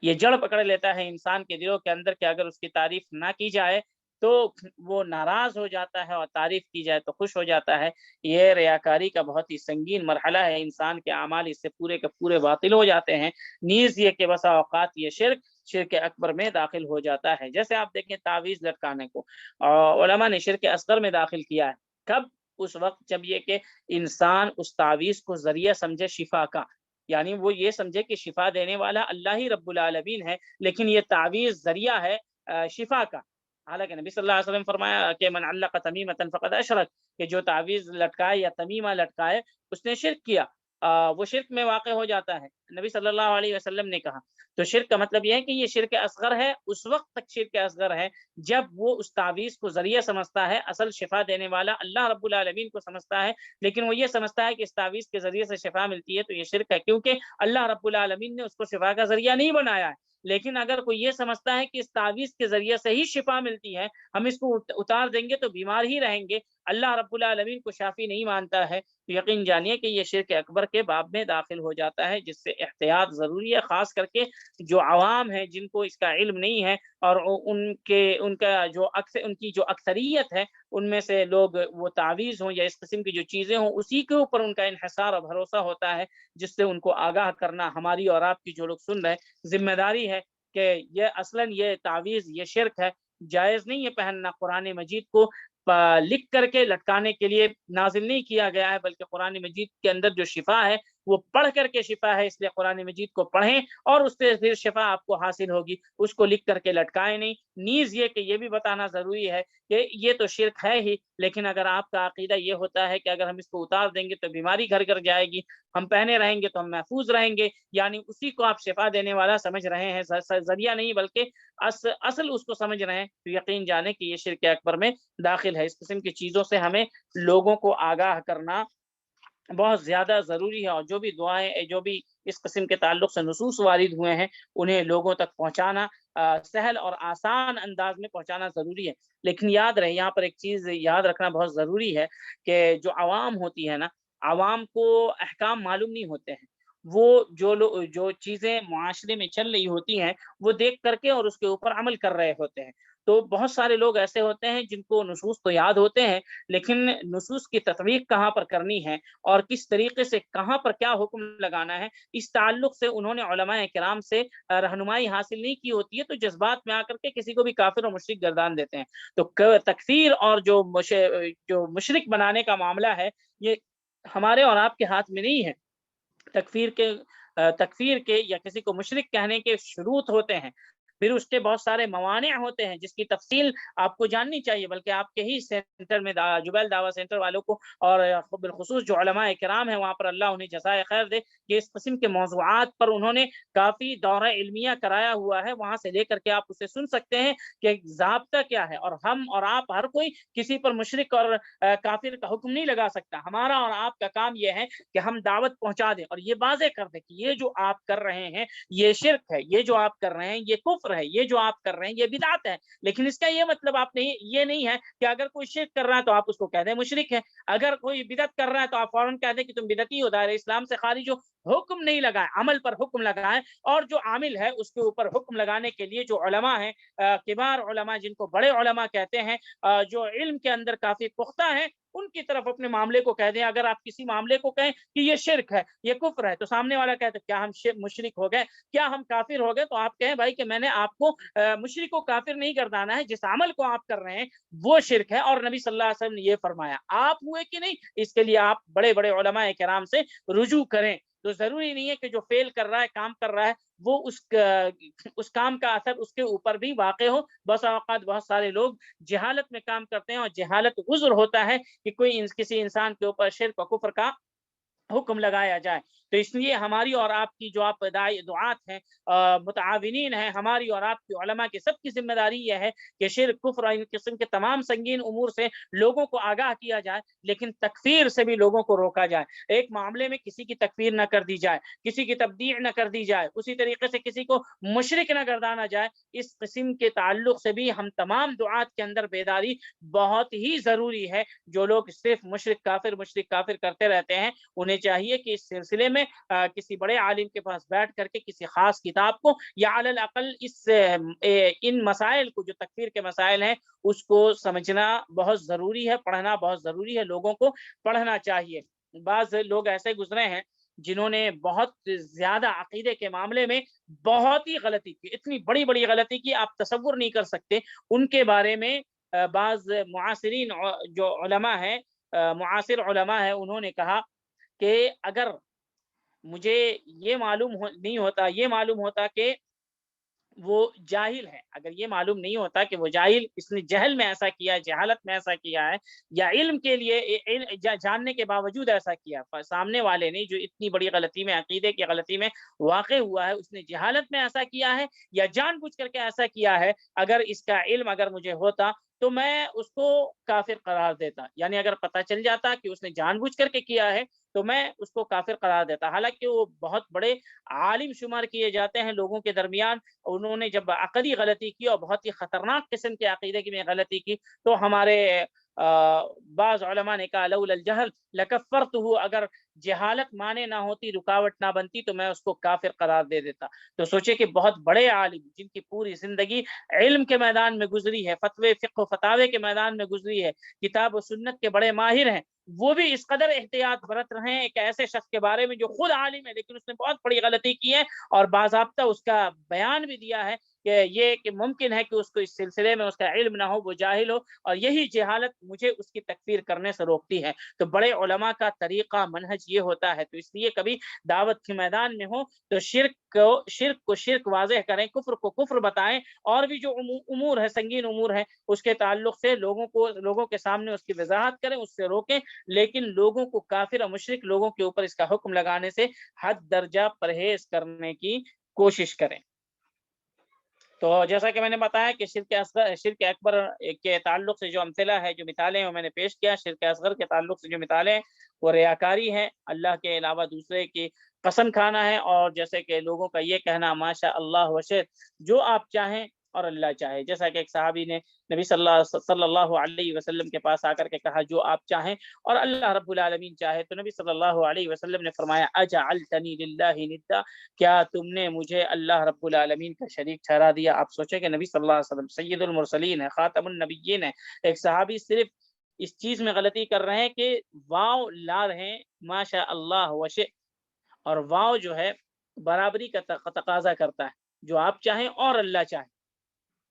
یہ جڑ پکڑ لیتا ہے انسان کے دلوں کے اندر کہ اگر اس کی تعریف نہ کی جائے تو وہ ناراض ہو جاتا ہے، اور تعریف کی جائے تو خوش ہو جاتا ہے۔ یہ ریاکاری کا بہت ہی سنگین مرحلہ ہے، انسان کے اعمال اس سے پورے کے پورے باطل ہو جاتے ہیں، نیز یہ کہ بسا اوقات یہ شرک اکبر میں داخل ہو جاتا ہے۔ جیسے آپ دیکھیں تعویذ لٹکانے کو علماء نے شرک اصغر میں داخل کیا ہے، کب؟ اس وقت جب یہ کہ انسان اس تعویذ کو ذریعہ سمجھے شفا کا، یعنی وہ یہ سمجھے کہ شفا دینے والا اللہ ہی رب العالمین ہے، لیکن یہ تعویذ ذریعہ ہے شفا کا۔ حالانکہ نبی صلی اللہ علیہ وسلم فرمایا کہ من علق تمیمۃ فقد اشرک، کہ جو تعویذ لٹکائے یا تمیمہ لٹکائے اس نے شرک کیا، وہ شرک میں واقع ہو جاتا ہے، نبی صلی اللہ علیہ وسلم نے کہا۔ تو شرک کا مطلب یہ ہے کہ یہ شرک اصغر ہے، اس وقت تک شرک اصغر ہے جب وہ اس تعویذ کو ذریعہ سمجھتا ہے، اصل شفا دینے والا اللہ رب العالمین کو سمجھتا ہے، لیکن وہ یہ سمجھتا ہے کہ اس تعویذ کے ذریعے سے شفا ملتی ہے، تو یہ شرک ہے، کیونکہ اللہ رب العالمین نے اس کو شفا کا ذریعہ نہیں بنایا ہے۔ لیکن اگر کوئی یہ سمجھتا ہے کہ اس تعویذ کے ذریعے سے ہی شفا ملتی ہے، ہم اس کو اتار دیں گے تو بیمار ہی رہیں گے، اللہ رب العالمین کو شافی نہیں مانتا ہے، تو یقین جانیے کہ یہ شرک اکبر کے باب میں داخل ہو جاتا ہے، جس سے احتیاط ضروری ہے، خاص کر کے جو عوام ہیں جن کو اس کا علم نہیں ہے، اور ان کی جو اکثریت ہے ان میں سے لوگ وہ تعویذ ہوں یا اس قسم کی جو چیزیں ہوں اسی کے اوپر ان کا انحصار اور بھروسہ ہوتا ہے، جس سے ان کو آگاہ کرنا ہماری اور آپ کی جو لوگ سن رہے ذمہ داری ہے کہ یہ اصلاً یہ تعویذ یہ شرک ہے، جائز نہیں ہے پہننا۔ قرآن مجید کو لکھ کر کے لٹکانے کے لیے نازل نہیں کیا گیا ہے، بلکہ قرآن مجید کے اندر جو شفا ہے وہ پڑھ کر کے شفا ہے، اس لیے قرآن مجید کو پڑھیں اور اس سے پھر شفا آپ کو حاصل ہوگی، اس کو لکھ کر کے لٹکائیں نہیں۔ نیز یہ کہ یہ بھی بتانا ضروری ہے کہ یہ تو شرک ہے ہی، لیکن اگر آپ کا عقیدہ یہ ہوتا ہے کہ اگر ہم اس کو اتار دیں گے تو بیماری گھر گھر جائے گی، ہم پہنے رہیں گے تو ہم محفوظ رہیں گے، یعنی اسی کو آپ شفا دینے والا سمجھ رہے ہیں، ذریعہ نہیں بلکہ اصل اس کو سمجھ رہے ہیں، تو یقین جانے کہ یہ شرک اکبر میں داخل ہے۔ اس قسم کی چیزوں سے ہمیں لوگوں کو آگاہ کرنا بہت زیادہ ضروری ہے، اور جو بھی دعائیں جو بھی اس قسم کے تعلق سے نصوص وارد ہوئے ہیں انہیں لوگوں تک پہنچانا سہل اور آسان انداز میں پہنچانا ضروری ہے۔ لیکن یاد رہے، یہاں پر ایک چیز یاد رکھنا بہت ضروری ہے کہ جو عوام ہوتی ہے نا، عوام کو احکام معلوم نہیں ہوتے ہیں، وہ جو چیزیں معاشرے میں چل رہی ہوتی ہیں وہ دیکھ کر کے اور اس کے اوپر عمل کر رہے ہوتے ہیں۔ تو بہت سارے لوگ ایسے ہوتے ہیں جن کو نصوص تو یاد ہوتے ہیں، لیکن نصوص کی تطبیق کہاں پر کرنی ہے اور کس طریقے سے کہاں پر کیا حکم لگانا ہے، اس تعلق سے انہوں نے علماء کرام سے رہنمائی حاصل نہیں کی ہوتی ہے، تو جذبات میں آ کر کے کسی کو بھی کافر اور مشرک گردان دیتے ہیں۔ تو تکفیر اور جو مشرک بنانے کا معاملہ ہے یہ ہمارے اور آپ کے ہاتھ میں نہیں ہے۔ تکفیر کے یا کسی کو مشرک کہنے کے شروط ہوتے ہیں، پھر اس کے بہت سارے موانع ہوتے ہیں جس کی تفصیل آپ کو جاننی چاہیے، بلکہ آپ کے ہی سینٹر میں جبیل دعویٰ سینٹر والوں کو اور بالخصوص جو علماء کرام ہیں وہاں پر اللہ انہیں جزائے خیر دے کہ اس قسم کے موضوعات پر انہوں نے کافی دورہ علمیہ کرایا ہوا ہے، وہاں سے لے کر کے آپ اسے سن سکتے ہیں کہ ضابطہ کیا ہے، اور ہم اور آپ ہر کوئی کسی پر مشرک اور کافر کا حکم نہیں لگا سکتا۔ ہمارا اور آپ کا کام یہ ہے کہ ہم دعوت پہنچا دیں اور یہ واضح کر دیں کہ یہ جو آپ کر رہے ہیں یہ شرک ہے، یہ جو آپ کر رہے ہیں یہ کفر ہے، یہ جو آپ کر رہے ہیں یہ بدعت ہے۔ لیکن اس کا یہ مطلب یہ نہیں ہے کہ اگر کوئی شرک کر رہا ہے تو آپ اس کو کہہ دیں مشرک ہے، اگر کوئی بدعت کر رہا ہے تو آپ فوراً کہہ دیں کہ تم بدعتی ہو، دائرہ اسلام سے خارج ہو۔ حکم نہیں لگائے، عمل پر حکم لگائے، اور جو عامل ہے اس کے اوپر حکم لگانے کے لیے جو علماء ہیں، کبار علماء جن کو بڑے علماء کہتے ہیں، جو علم کے اندر کافی پختہ ہیں، ان کی طرف اپنے معاملے کو کہہ دیں۔ اگر آپ کسی معاملے کو کہیں کہ یہ شرک ہے، یہ کفر ہے، تو سامنے والا کہتے ہیں کیا ہم مشرک ہو گئے، کیا ہم کافر ہو گئے، تو آپ کہیں بھائی کہ میں نے آپ کو مشرک کو کافر نہیں گردانا ہے، جس عمل کو آپ کر رہے ہیں وہ شرک ہے، اور نبی صلی اللہ علیہ وسلم نے یہ فرمایا، آپ ہوئے کہ نہیں، اس کے لیے آپ بڑے بڑے علماء کرام سے رجوع کریں۔ تو ضروری نہیں ہے کہ جو فیل کر رہا ہے، کام کر رہا ہے، وہ اس کام کا اثر اس کے اوپر بھی واقع ہو۔ بس اوقات بہت سارے لوگ جہالت میں کام کرتے ہیں، اور جہالت عذر ہوتا ہے کہ کسی انسان کے اوپر شرک و کفر کا حکم لگایا جائے۔ تو اس لیے ہماری اور آپ کی جو آپ دعات ہیں، متعاونین ہیں، ہماری اور آپ کی علماء کی سب کی ذمہ داری یہ ہے کہ شرک، کفر اور ان قسم کے تمام سنگین امور سے لوگوں کو آگاہ کیا جائے، لیکن تکفیر سے بھی لوگوں کو روکا جائے۔ ایک معاملے میں کسی کی تکفیر نہ کر دی جائے، کسی کی تبدیع نہ کر دی جائے، اسی طریقے سے کسی کو مشرک نہ گردانا جائے۔ اس قسم کے تعلق سے بھی ہم تمام دعات کے اندر بیداری بہت ہی ضروری ہے۔ جو لوگ صرف مشرک کافر کرتے رہتے ہیں، انہیں چاہیے کہ اس سلسلے میں کسی بڑے عالم کے پاس بیٹھ کر کے کسی خاص کتاب کو، یا علی الاقل ان مسائل کو، جو تکفیر کے مسائل ہیں، اس کو سمجھنا بہت ضروری ہے، پڑھنا بہت ضروری ہے، لوگوں کو پڑھنا چاہیے۔ بعض لوگ ایسے گزرے ہیں جنہوں نے بہت زیادہ عقیدے کے معاملے میں بہت ہی غلطی کی، اتنی بڑی بڑی غلطی کی آپ تصور نہیں کر سکتے۔ ان کے بارے میں بعض معاصرین جو علماء ہیں، معاصر علماء ہیں، انہوں نے کہا کہ اگر مجھے یہ معلوم ہوتا کہ وہ جاہل ہے، اگر یہ معلوم نہیں ہوتا کہ وہ جاہل، اس نے جہل میں ایسا کیا ہے، جہالت میں ایسا کیا ہے، یا علم کے لیے جاننے کے باوجود ایسا کیا، سامنے والے نے جو اتنی بڑی غلطی میں، عقیدے کی غلطی میں واقع ہوا ہے، اس نے جہالت میں ایسا کیا ہے یا جان بوجھ کر کے ایسا کیا ہے، اگر اس کا علم اگر مجھے ہوتا تو میں اس کو کافر قرار دیتا۔ یعنی اگر پتہ چل جاتا کہ اس نے جان بوجھ کر کے کیا ہے تو میں اس کو کافر قرار دیتا، حالانکہ وہ بہت بڑے عالم شمار کیے جاتے ہیں لوگوں کے درمیان۔ انہوں نے جب عقدی غلطی کی اور بہت ہی خطرناک قسم کے عقیدے کی میں غلطی کی، تو ہمارے بعض علماء نے کہا لولا الجہل لکفرتہ، اگر جہالت مانے نہ ہوتی، رکاوٹ نہ بنتی، تو میں اس کو کافر قرار دے دیتا۔ تو سوچے کہ بہت بڑے عالم جن کی پوری زندگی علم کے میدان میں گزری ہے، فتوے فقہ و فتاوے کے میدان میں گزری ہے، کتاب و سنت کے بڑے ماہر ہیں، وہ بھی اس قدر احتیاط برت رہے ہیں ایک ایسے شخص کے بارے میں جو خود عالم ہے لیکن اس نے بہت بڑی غلطی کی ہے، اور باضابطہ اس کا بیان بھی دیا ہے کہ یہ کہ ممکن ہے کہ اس کو اس سلسلے میں اس کا علم نہ ہو، وہ جاہل ہو، اور یہی جہالت مجھے اس کی تکفیر کرنے سے روکتی ہے۔ تو بڑے علماء کا طریقہ، منہج یہ ہوتا ہے۔ تو اس لیے کبھی دعوت کے میدان میں ہو تو شرک کو شرک واضح کریں، کفر کو کفر بتائیں، اور بھی جو امور ہے، سنگین امور ہے، اس کے تعلق سے لوگوں کے سامنے اس کی وضاحت کریں، اس سے روکیں، لیکن لوگوں کو کافر اور مشرک لوگوں کے اوپر اس کا حکم لگانے سے حد درجہ پرہیز کرنے کی کوشش کریں۔ تو جیسا کہ میں نے بتایا کہ شرک اکبر کے تعلق سے جو امثلہ ہے، جو مثالیں ہیں، وہ میں نے پیش کیا۔ شرک اصغر کے تعلق سے جو مثالیں ہیں وہ ریاکاری ہے، اللہ کے علاوہ دوسرے کی قسم کھانا ہے، اور جیسے کہ لوگوں کا یہ کہنا ماشاء اللہ وشئت، جو آپ چاہیں اور اللہ چاہے۔ جیسا کہ ایک صحابی نے نبی صلی اللہ علیہ وسلم کے پاس آ کر کے کہا جو آپ چاہیں اور اللہ رب العالمین چاہے، تو نبی صلی اللہ علیہ وسلم نے فرمایا اجعلتنی للہ ندا، کیا تم نے مجھے اللہ رب العالمین کا شریک ٹھہرا دیا؟ آپ سوچیں کہ نبی صلی اللہ علیہ وسلم سید المرسلین ہے، خاتم النبیین ہے، ایک صحابی صرف اس چیز میں غلطی کر رہے ہیں کہ واو لا رہے ہیں ماشاء اللہ وشئ، اور واو جو ہے برابری کا تقاضا کرتا ہے، جو آپ چاہیں اور اللہ چاہے۔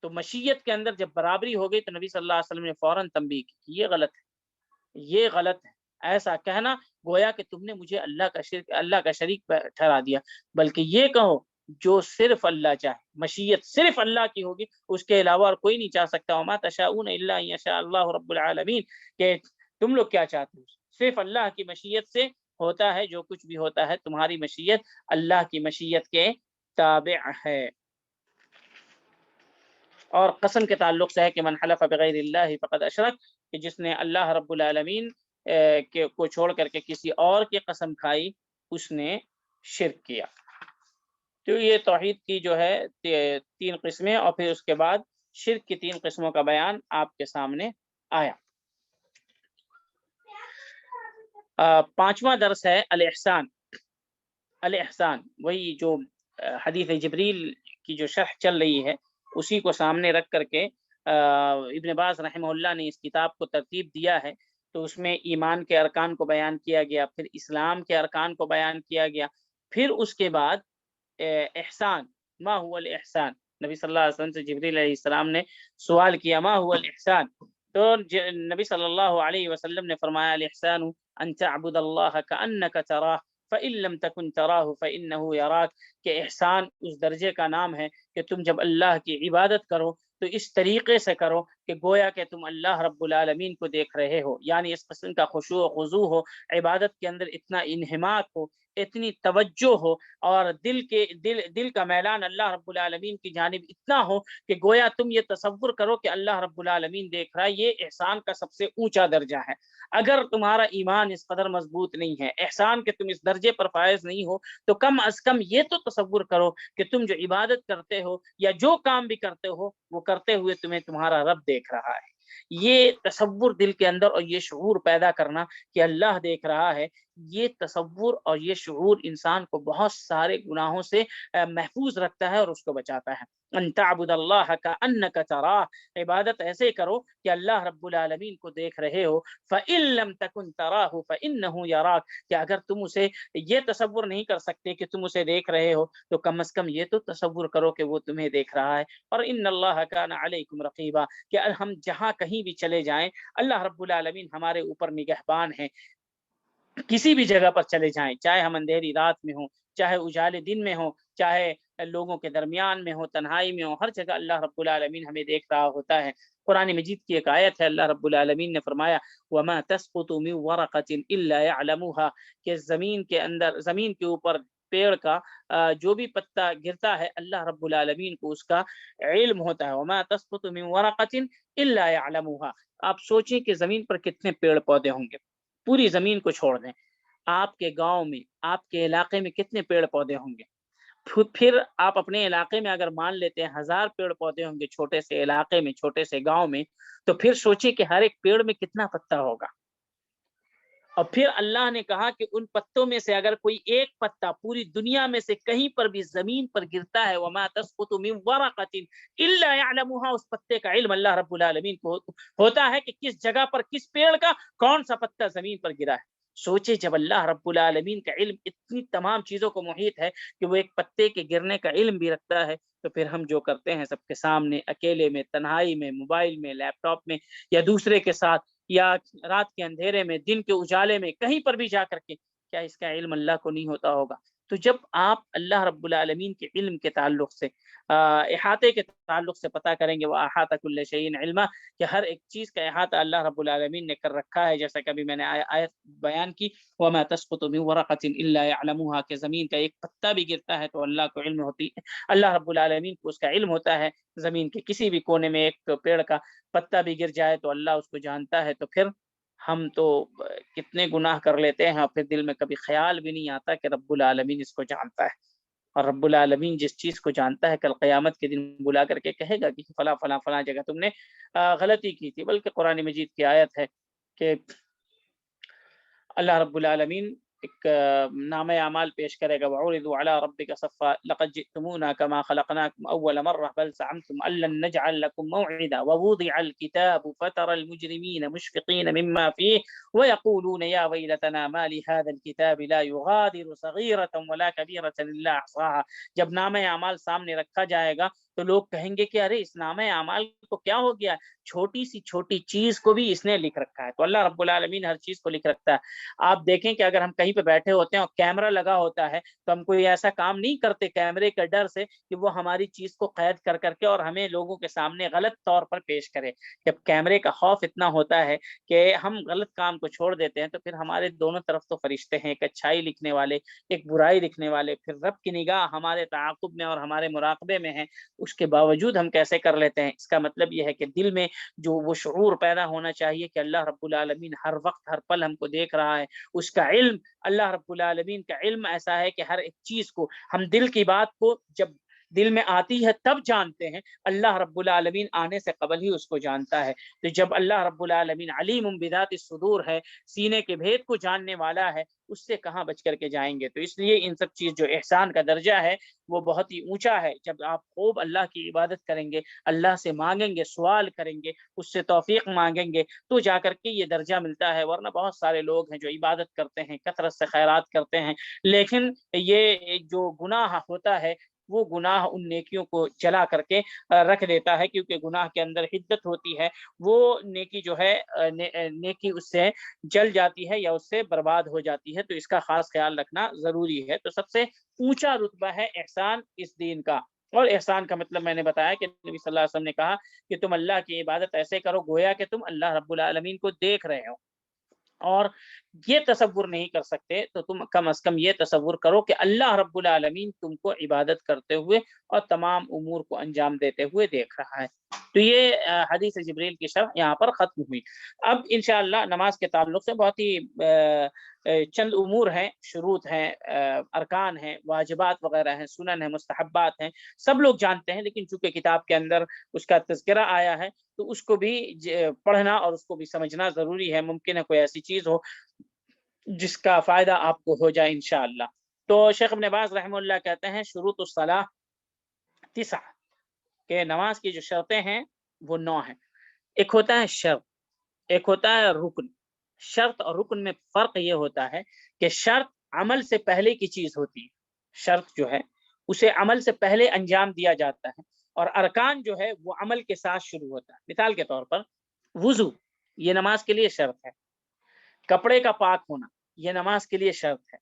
تو مشیت کے اندر جب برابری ہو گئی تو نبی صلی اللہ علیہ وسلم نے فوراً تنبیہ کی کہ یہ غلط ہے، یہ غلط ہے، ایسا کہنا گویا کہ تم نے مجھے اللہ کا شریک ٹھہرا دیا، بلکہ یہ کہو جو صرف اللہ چاہے، مشیت صرف اللہ کی ہوگی، اس کے علاوہ اور کوئی نہیں چاہ سکتا۔ وما تشاؤون الا ان یشاء اللہ رب العالمین، کہ تم لوگ کیا چاہتے ہو، صرف اللہ کی مشیت سے ہوتا ہے جو کچھ بھی ہوتا ہے، تمہاری مشیت اللہ کی مشیت کے تابع ہے۔ اور قسم کے تعلق سے ہے کہ من حلف بغیر اللہ فقد اشرک، کہ جس نے اللہ رب العالمین کو چھوڑ کر کے کسی اور کی قسم کھائی، اس نے شرک کیا۔ تو یہ توحید کی جو ہے 3 قسمیں، اور پھر اس کے بعد شرک کی 3 قسموں کا بیان آپ کے سامنے آیا۔ 5واں درس ہے الاحسان۔ الاحسان وہی جو حدیث جبریل کی جو شرح چل رہی ہے، اسی کو سامنے رکھ کر کے ابن باز رحمہ اللہ نے اس کتاب کو ترتیب دیا ہے۔ تو اس میں ایمان کے ارکان کو بیان کیا گیا، پھر اسلام کے ارکان کو بیان کیا گیا، پھر اس کے بعد احسان، ما هو الاحسان، نبی صلی اللہ علیہ وسلم سے جبریل علیہ السلام نے سوال کیا ما هو الاحسان، تو نبی صلی اللہ علیہ وسلم نے فرمایا الاحسان ان تعبد اللہ کأنک تراہ فإن لم تكن تراه فإنه يراك، کہ احسان اس درجے کا نام ہے کہ تم جب اللہ کی عبادت کرو تو اس طریقے سے کرو کہ گویا کہ تم اللہ رب العالمین کو دیکھ رہے ہو، یعنی اس قسم کا خشوع و خضوع ہو، عبادت کے اندر اتنا انہماک ہو، اتنی توجہ ہو اور دل کا میلان اللہ رب العالمین کی جانب اتنا ہو کہ گویا تم یہ تصور کرو کہ اللہ رب العالمین دیکھ رہا ہے، یہ احسان کا سب سے اونچا درجہ ہے۔ اگر تمہارا ایمان اس قدر مضبوط نہیں ہے، احسان کے تم اس درجے پر فائز نہیں ہو، تو کم از کم یہ تو تصور کرو کہ تم جو عبادت کرتے ہو یا جو کام بھی کرتے ہو، وہ کرتے ہوئے تمہیں تمہارا رب دیکھ رہا ہے۔ یہ تصور دل کے اندر اور یہ شعور پیدا کرنا کہ اللہ دیکھ رہا ہے، یہ تصور اور یہ شعور انسان کو بہت سارے گناہوں سے محفوظ رکھتا ہے اور اس کو بچاتا ہے۔ ان تعبد اللہ کأنک تراہ، عبادت ایسے کرو کہ اللہ رب العالمین کو دیکھ رہے ہو۔ فإن لم تکن تراہ فإنہ یراک، کہ اگر تم اسے یہ تصور نہیں کر سکتے کہ تم اسے دیکھ رہے ہو، تو کم از کم یہ تو تصور کرو کہ وہ تمہیں دیکھ رہا ہے۔ اور ان اللہ کان علیکم رقیبا، کہ ہم جہاں کہیں بھی چلے جائیں، اللہ رب العالمین ہمارے اوپر نگہبان ہیں۔ کسی بھی جگہ پر چلے جائیں، چاہے ہم اندھیری رات میں ہوں، چاہے اجالے دن میں ہوں، چاہے لوگوں کے درمیان میں ہو، تنہائی میں ہو، ہر جگہ اللہ رب العالمین ہمیں دیکھ رہا ہوتا ہے۔ قرآن مجید کی ایک آیت ہے، اللہ رب العالمین نے فرمایا وَمَا تَسْقُطُ مِن وَرَقَةٍ إِلَّا يَعْلَمُهَا، کہ زمین کے اوپر پیڑ کا جو بھی پتا گرتا ہے، اللہ رب العالمین کو اس کا علم ہوتا ہے۔ وَمَا تَسْقُطُ مِن وَرَقَةٍ إِلَّا يَعْلَمُهَا، آپ سوچیں کہ زمین پر کتنے پیڑ پودے ہوں گے، پوری زمین کو چھوڑ دیں، آپ کے گاؤں میں، آپ کے علاقے میں کتنے پیڑ پودے ہوں گے؟ پھر آپ اپنے علاقے میں اگر مان لیتے ہیں 1000 پیڑ پودے ہوں گے چھوٹے سے علاقے میں، چھوٹے سے گاؤں میں، تو پھر سوچیں کہ ہر ایک پیڑ میں کتنا پتا ہوگا۔ اور پھر اللہ نے کہا کہ ان پتوں میں سے اگر کوئی ایک پتا پوری دنیا میں سے کہیں پر بھی زمین پر گرتا ہے، وما تسقط من ورقۃ الا يعلمها، اس پتے کا علم اللہ رب العالمین کو ہوتا ہے کہ کس جگہ پر کس پیڑ کا کون سا پتا زمین پر گرا ہے۔ سوچے جب اللہ رب العالمین کا علم اتنی تمام چیزوں کو محیط ہے کہ وہ ایک پتے کے گرنے کا علم بھی رکھتا ہے، تو پھر ہم جو کرتے ہیں سب کے سامنے، اکیلے میں، تنہائی میں، موبائل میں، لیپ ٹاپ میں، یا دوسرے کے ساتھ، یا رات کے اندھیرے میں، دن کے اجالے میں، کہیں پر بھی جا کر کے، کیا اس کا علم اللہ کو نہیں ہوتا ہوگا؟ تو جب آپ اللہ رب العالمین کے علم کے تعلق سے، احاطے کے تعلق سے پتہ کریں گے، وَأَحَاطَ كُلَّ شَيْءٍ عِلْمًا، کہ ہر ایک چیز کا احاطہ اللہ رب العالمین نے کر رکھا ہے، جیسا کہ ابھی میں نے آیت بیان کی، وَمَا تَسْقُطُ مِن وَرَقَةٍ إِلَّا يَعْلَمُهَا، کہ زمین کا ایک پتا بھی گرتا ہے تو اللہ کو علم ہوتی ہے، اللہ رب العالمین کو اس کا علم ہوتا ہے۔ زمین کے کسی بھی کونے میں ایک پیڑ کا پتا بھی گر جائے تو اللہ اس کو جانتا ہے۔ تو پھر ہم تو کتنے گناہ کر لیتے ہیں، اور پھر دل میں کبھی خیال بھی نہیں آتا کہ رب العالمین اس کو جانتا ہے۔ اور رب العالمین جس چیز کو جانتا ہے، کل قیامت کے دن بلا کر کے کہے گا کہ فلاں فلاں فلاں جگہ تم نے غلطی کی تھی۔ بلکہ قرآن مجید کی آیت ہے کہ اللہ رب العالمین ایک نامہ اعمال پیش کرے گا، وَعُرِضُوا عَلَىٰ رَبِّكَ صَفًّا لَقَدْ جِئْتُمُونَا كَمَا خَلَقْنَاكُمْ أَوَّلَ مَرَّةٍ بَلْ زَعَمْتُمْ أَن لَّن نَّجْعَلَ لَكُم مَّوْعِدًا وَوُضِعَ الْكِتَابُ فَتَرَى الْمُجْرِمِينَ مُشْفِقِينَ مِمَّا فِيهِ وَيَقُولُونَ يَا وَيْلَتَنَا مَا لِهَٰذَا الْكِتَابِ لَا يُغَادِرُ صَغِيرَةً وَلَا كَبِيرَةً إِلَّا أَحْصَاهَا، جب نامہ اعمال سامنے رکھا جائے گا تو لوگ کہیں گے کہ ارے اس نامہ اعمال کو کیا ہو گیا، چھوٹی سی چھوٹی چیز کو بھی اس نے لکھ رکھا ہے۔ تو اللہ رب العالمین ہر چیز کو لکھ رکھتا ہے۔ آپ دیکھیں کہ اگر ہم کہیں پہ بیٹھے ہوتے ہیں اور کیمرہ لگا ہوتا ہے تو ہم کوئی ایسا کام نہیں کرتے کیمرے کے ڈر سے کہ وہ ہماری چیز کو قید کر کر کے اور ہمیں لوگوں کے سامنے غلط طور پر پیش کرے۔ جب کیمرے کا خوف اتنا ہوتا ہے کہ ہم غلط کام کو چھوڑ دیتے ہیں، تو پھر ہمارے دونوں طرف تو فرشتے ہیں، ایک اچھائی لکھنے والے، ایک برائی لکھنے والے، پھر رب کی نگاہ ہمارے تعاقب میں اور ہمارے مراقبے میں ہے۔ اس کے باوجود ہم کیسے کر لیتے ہیں؟ اس کا مطلب یہ ہے کہ دل میں جو وہ شعور پیدا ہونا چاہیے کہ اللہ رب العالمین ہر وقت ہر پل ہم کو دیکھ رہا ہے۔ اس کا علم، اللہ رب العالمین کا علم ایسا ہے کہ ہر ایک چیز کو ہم دل کی بات کو جب دل میں آتی ہے تب جانتے ہیں، اللہ رب العالمین آنے سے قبل ہی اس کو جانتا ہے۔ تو جب اللہ رب العالمین علیم بذات الصدور ہے، سینے کے بھید کو جاننے والا ہے، اس سے کہاں بچ کر کے جائیں گے؟ تو اس لیے ان سب چیز جو احسان کا درجہ ہے وہ بہت ہی اونچا ہے۔ جب آپ خوب اللہ کی عبادت کریں گے، اللہ سے مانگیں گے، سوال کریں گے، اس سے توفیق مانگیں گے، تو جا کر کے یہ درجہ ملتا ہے۔ ورنہ بہت سارے لوگ ہیں جو عبادت کرتے ہیں، کثرت سے خیرات کرتے ہیں، لیکن یہ جو گناہ ہوتا ہے وہ گناہ ان نیکیوں کو جلا کر کے رکھ دیتا ہے، کیونکہ گناہ کے اندر حدت ہوتی ہے، وہ نیکی جو ہے نیکی اس سے جل جاتی ہے یا اس سے برباد ہو جاتی ہے۔ تو اس کا خاص خیال رکھنا ضروری ہے۔ تو سب سے اونچا رتبہ ہے احسان اس دین کا۔ اور احسان کا مطلب میں نے بتایا کہ نبی صلی اللہ علیہ وسلم نے کہا کہ تم اللہ کی عبادت ایسے کرو گویا کہ تم اللہ رب العالمین کو دیکھ رہے ہو۔ اور یہ تصور نہیں کر سکتے تو تم کم از کم یہ تصور کرو کہ اللہ رب العالمین تم کو عبادت کرتے ہوئے اور تمام امور کو انجام دیتے ہوئے دیکھ رہا ہے۔ تو یہ حدیث جبریل کی شرح یہاں پر ختم ہوئی۔ اب انشاءاللہ نماز کے تعلق سے بہت ہی چند امور ہیں، شروط ہیں، ارکان ہیں، واجبات وغیرہ ہیں، سنن ہیں، مستحبات ہیں، سب لوگ جانتے ہیں، لیکن چونکہ کتاب کے اندر اس کا تذکرہ آیا ہے تو اس کو بھی پڑھنا اور اس کو بھی سمجھنا ضروری ہے۔ ممکن ہے کوئی ایسی چیز ہو جس کا فائدہ آپ کو ہو جائے انشاءاللہ۔ تو شیخ ابن باز رحمہ اللہ کہتے ہیں شروط الصلاح 9 کہ نماز کی جو شرطیں ہیں وہ 9 ہیں۔ ایک ہوتا ہے شرط، ایک ہوتا ہے رکن۔ شرط اور رکن میں فرق یہ ہوتا ہے کہ شرط عمل سے پہلے کی چیز ہوتی ہے، شرط جو ہے اسے عمل سے پہلے انجام دیا جاتا ہے، اور ارکان جو ہے وہ عمل کے ساتھ شروع ہوتا ہے۔ مثال کے طور پر وضو یہ نماز کے لیے شرط ہے، کپڑے کا پاک ہونا یہ نماز کے لیے شرط ہے،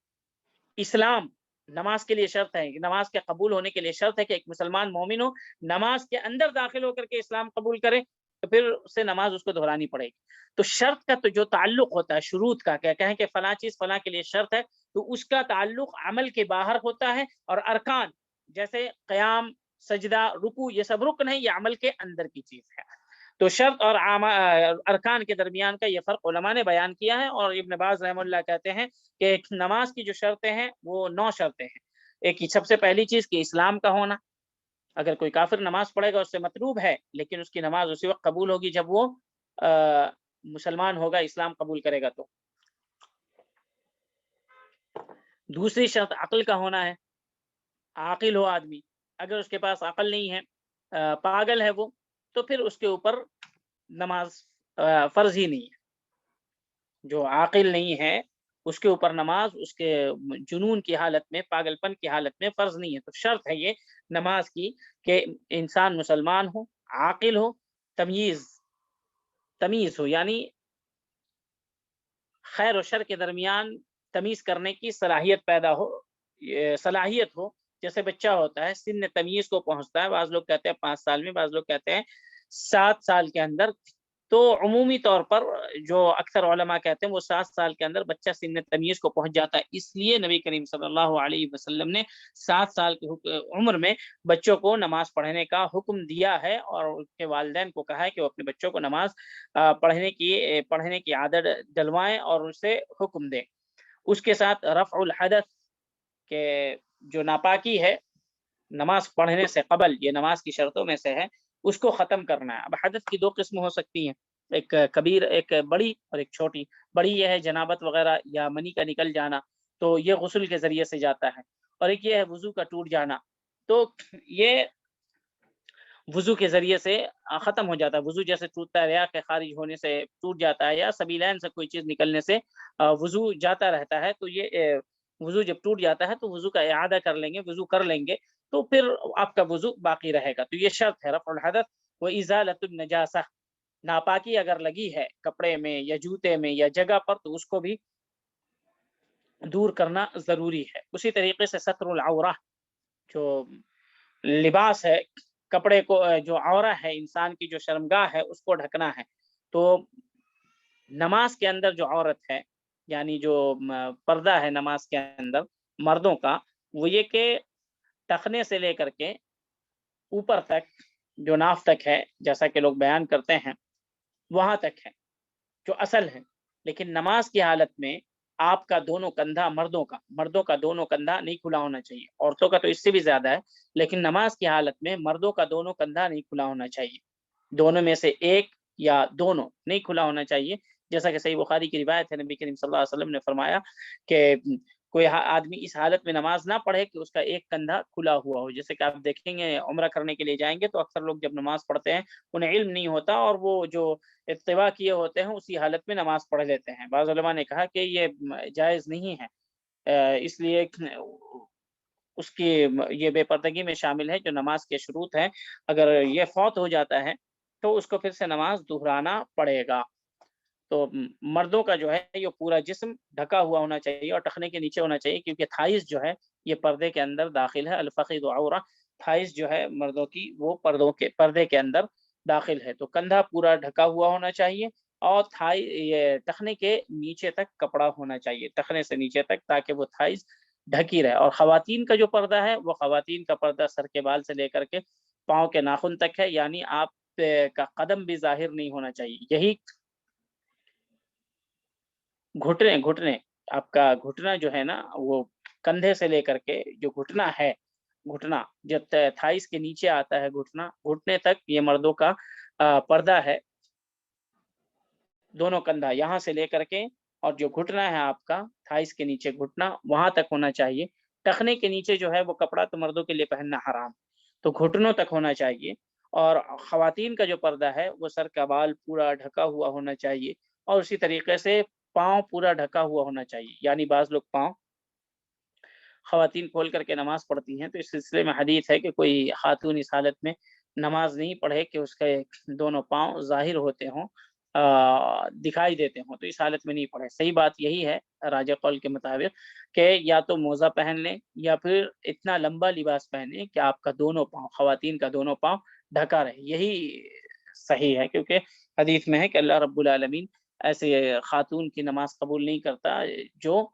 اسلام نماز کے لیے شرط ہے، نماز کے قبول ہونے کے لیے شرط ہے کہ ایک مسلمان مومن ہو، نماز کے اندر داخل ہو کر کے اسلام قبول کرے تو پھر اسے نماز اس کو دہرانی پڑے گی۔ تو شرط کا تو جو تعلق ہوتا ہے شروط کا، کہ کہیں کہ فلاں چیز فلاں کے لیے شرط ہے، تو اس کا تعلق عمل کے باہر ہوتا ہے، اور ارکان جیسے قیام، سجدہ، رکوع یہ سب رکن ہے، یہ عمل کے اندر کی چیز ہے۔ تو شرط اور ارکان کے درمیان کا یہ فرق علماء نے بیان کیا ہے، اور ابن باز رحمہ اللہ کہتے ہیں کہ نماز کی جو شرطیں ہیں وہ 9 شرطیں ہیں۔ ایک سب سے پہلی چیز کہ اسلام کا ہونا، اگر کوئی کافر نماز پڑھے گا اس سے مطلوب ہے، لیکن اس کی نماز اسی وقت قبول ہوگی جب وہ مسلمان ہوگا، اسلام قبول کرے گا تو۔ دوسری شرط عقل کا ہونا ہے، عاقل ہو آدمی، اگر اس کے پاس عقل نہیں ہے، پاگل ہے وہ، تو پھر اس کے اوپر نماز فرض ہی نہیں ہے۔ جو عاقل نہیں ہے اس کے اوپر نماز اس کے جنون کی حالت میں، پاگل پن کی حالت میں فرض نہیں ہے۔ تو شرط ہے یہ نماز کی کہ انسان مسلمان ہو، عاقل ہو، تمیز ہو، یعنی خیر و شر کے درمیان تمیز کرنے کی صلاحیت پیدا ہو، صلاحیت ہو۔ جیسے بچہ ہوتا ہے سن تمیز کو پہنچتا ہے، بعض لوگ کہتے ہیں 5 سال میں، بعض لوگ کہتے ہیں 7 سال کے اندر، تو عمومی طور پر جو اکثر علماء کہتے ہیں وہ 7 سال کے اندر بچہ سن تمیز کو پہنچ جاتا ہے۔ اس لیے نبی کریم صلی اللہ علیہ وسلم نے 7 سال کی عمر میں بچوں کو نماز پڑھنے کا حکم دیا ہے، اور ان کے والدین کو کہا ہے کہ وہ اپنے بچوں کو نماز پڑھنے کی عادت ڈلوائیں اور اسے حکم دیں۔ اس کے ساتھ رفع الحدث، کہ جو ناپاکی ہے نماز پڑھنے سے قبل، یہ نماز کی شرطوں میں سے ہے، اس کو ختم کرنا ہے۔ اب حدث کی 2 قسم ہو سکتی ہیں، ایک کبیر، ایک بڑی اور ایک چھوٹی۔ بڑی یہ ہے جنابت وغیرہ یا منی کا نکل جانا، تو یہ غسل کے ذریعے سے جاتا ہے، اور ایک یہ ہے وضو کا ٹوٹ جانا، تو یہ وضو کے ذریعے سے ختم ہو جاتا ہے۔ وضو جیسے ٹوٹتا ہے، ریا کے خارج ہونے سے ٹوٹ جاتا ہے، یا سبیلین سے کوئی چیز نکلنے سے وضو جاتا رہتا ہے، تو یہ وضو جب ٹوٹ جاتا ہے تو وضو کا اعادہ کر لیں گے، وضو کر لیں گے تو پھر آپ کا وضو باقی رہے گا۔ تو یہ شرط ہے رفع الحدث و ازالۃ النجاسہ۔ ناپاکی اگر لگی ہے کپڑے میں یا جوتے میں یا جگہ پر تو اس کو بھی دور کرنا ضروری ہے۔ اسی طریقے سے ستر العورہ، جو لباس ہے، کپڑے کو جو عورہ ہے انسان کی، جو شرمگاہ ہے، اس کو ڈھکنا ہے۔ تو نماز کے اندر جو عورت ہے، یعنی جو پردہ ہے نماز کے اندر مردوں کا، وہ یہ کہ ٹخنے سے لے کر کے اوپر تک، جو ناف تک ہے، جیسا کہ لوگ بیان کرتے ہیں وہاں تک ہے جو اصل ہے۔ لیکن نماز کی حالت میں آپ کا دونوں کندھا، مردوں کا دونوں کندھا نہیں کھلا ہونا چاہیے، عورتوں کا تو اس سے بھی زیادہ ہے، لیکن نماز کی حالت میں مردوں کا دونوں کندھا نہیں کھلا ہونا چاہیے، دونوں میں سے ایک یا دونوں نہیں کھلا ہونا چاہیے۔ جیسا کہ صحیح بخاری کی روایت ہے، نبی کریم صلی اللہ علیہ وسلم نے فرمایا کہ کوئی آدمی اس حالت میں نماز نہ پڑھے کہ اس کا ایک کندھا کھلا ہوا ہو۔ جیسے کہ آپ دیکھیں گے عمرہ کرنے کے لیے جائیں گے تو اکثر لوگ جب نماز پڑھتے ہیں انہیں علم نہیں ہوتا، اور وہ جو اتباع کیے ہوتے ہیں اسی حالت میں نماز پڑھ لیتے ہیں۔ بعض علماء نے کہا کہ یہ جائز نہیں ہے، اس لیے اس کی یہ بے پردگی میں شامل ہے جو نماز کے شروط ہیں، اگر یہ فوت ہو جاتا ہے تو اس کو پھر سے نماز دہرانا پڑے گا۔ تو مردوں کا جو ہے یہ پورا جسم ڈھکا ہوا ہونا چاہیے اور ٹخنے کے نیچے ہونا چاہیے، کیونکہ تھائز جو ہے یہ پردے کے اندر داخل ہے۔ الفخذ عورہ، تھائز جو ہے مردوں کی وہ پردے کے اندر داخل ہے۔ تو کندھا پورا ڈھکا ہوا ہونا چاہیے، اور تھائی یہ ٹخنے کے نیچے تک کپڑا ہونا چاہیے، ٹخنے سے نیچے تک، تاکہ وہ تھائز ڈھکی رہے۔ اور خواتین کا جو پردہ ہے وہ خواتین کا پردہ سر کے بال سے لے کر کے پاؤں کے ناخن تک ہے، یعنی آپ کا قدم بھی ظاہر نہیں ہونا چاہیے۔ یہی گھٹنے گھٹنے آپ کا گھٹنا جو ہے نا، وہ کندھے سے لے کر کے جو گھٹنا ہے، گھٹنا جو تھائس کے نیچے آتا ہے، گھٹنا گھٹنے تک یہ مردوں کا پردہ ہے۔ دونوں کندھا یہاں سے لے کر کے اور جو گھٹنا ہے آپ کا تھائس کے نیچے گھٹنا، وہاں تک ہونا چاہیے۔ ٹخنے کے نیچے جو ہے وہ کپڑا تو مردوں کے لیے پہننا حرام، تو گھٹنوں تک ہونا چاہیے۔ اور خواتین کا جو پردہ ہے وہ سر کا بال پورا ڈھکا ہوا ہونا چاہیے، اور اسی طریقے سے پاؤں پورا ڈھکا ہوا ہونا چاہیے۔ یعنی بعض لوگ پاؤں خواتین کھول کر کے نماز پڑھتی ہیں، تو اس سلسلے میں حدیث ہے کہ کوئی خاتون اس حالت میں نماز نہیں پڑھے کہ اس کے دونوں پاؤں ظاہر ہوتے ہوں، دکھائی دیتے ہوں، تو اس حالت میں نہیں پڑھے۔ صحیح بات یہی ہے راجح قول کے مطابق کہ یا تو موزہ پہن لیں یا پھر اتنا لمبا لباس پہنیں کہ آپ کا دونوں پاؤں، خواتین کا دونوں پاؤں ڈھکا رہے، یہی صحیح ہے، کیونکہ حدیث میں ہے کہ اللہ رب العالمین ایسے خاتون کی نماز قبول نہیں کرتا جو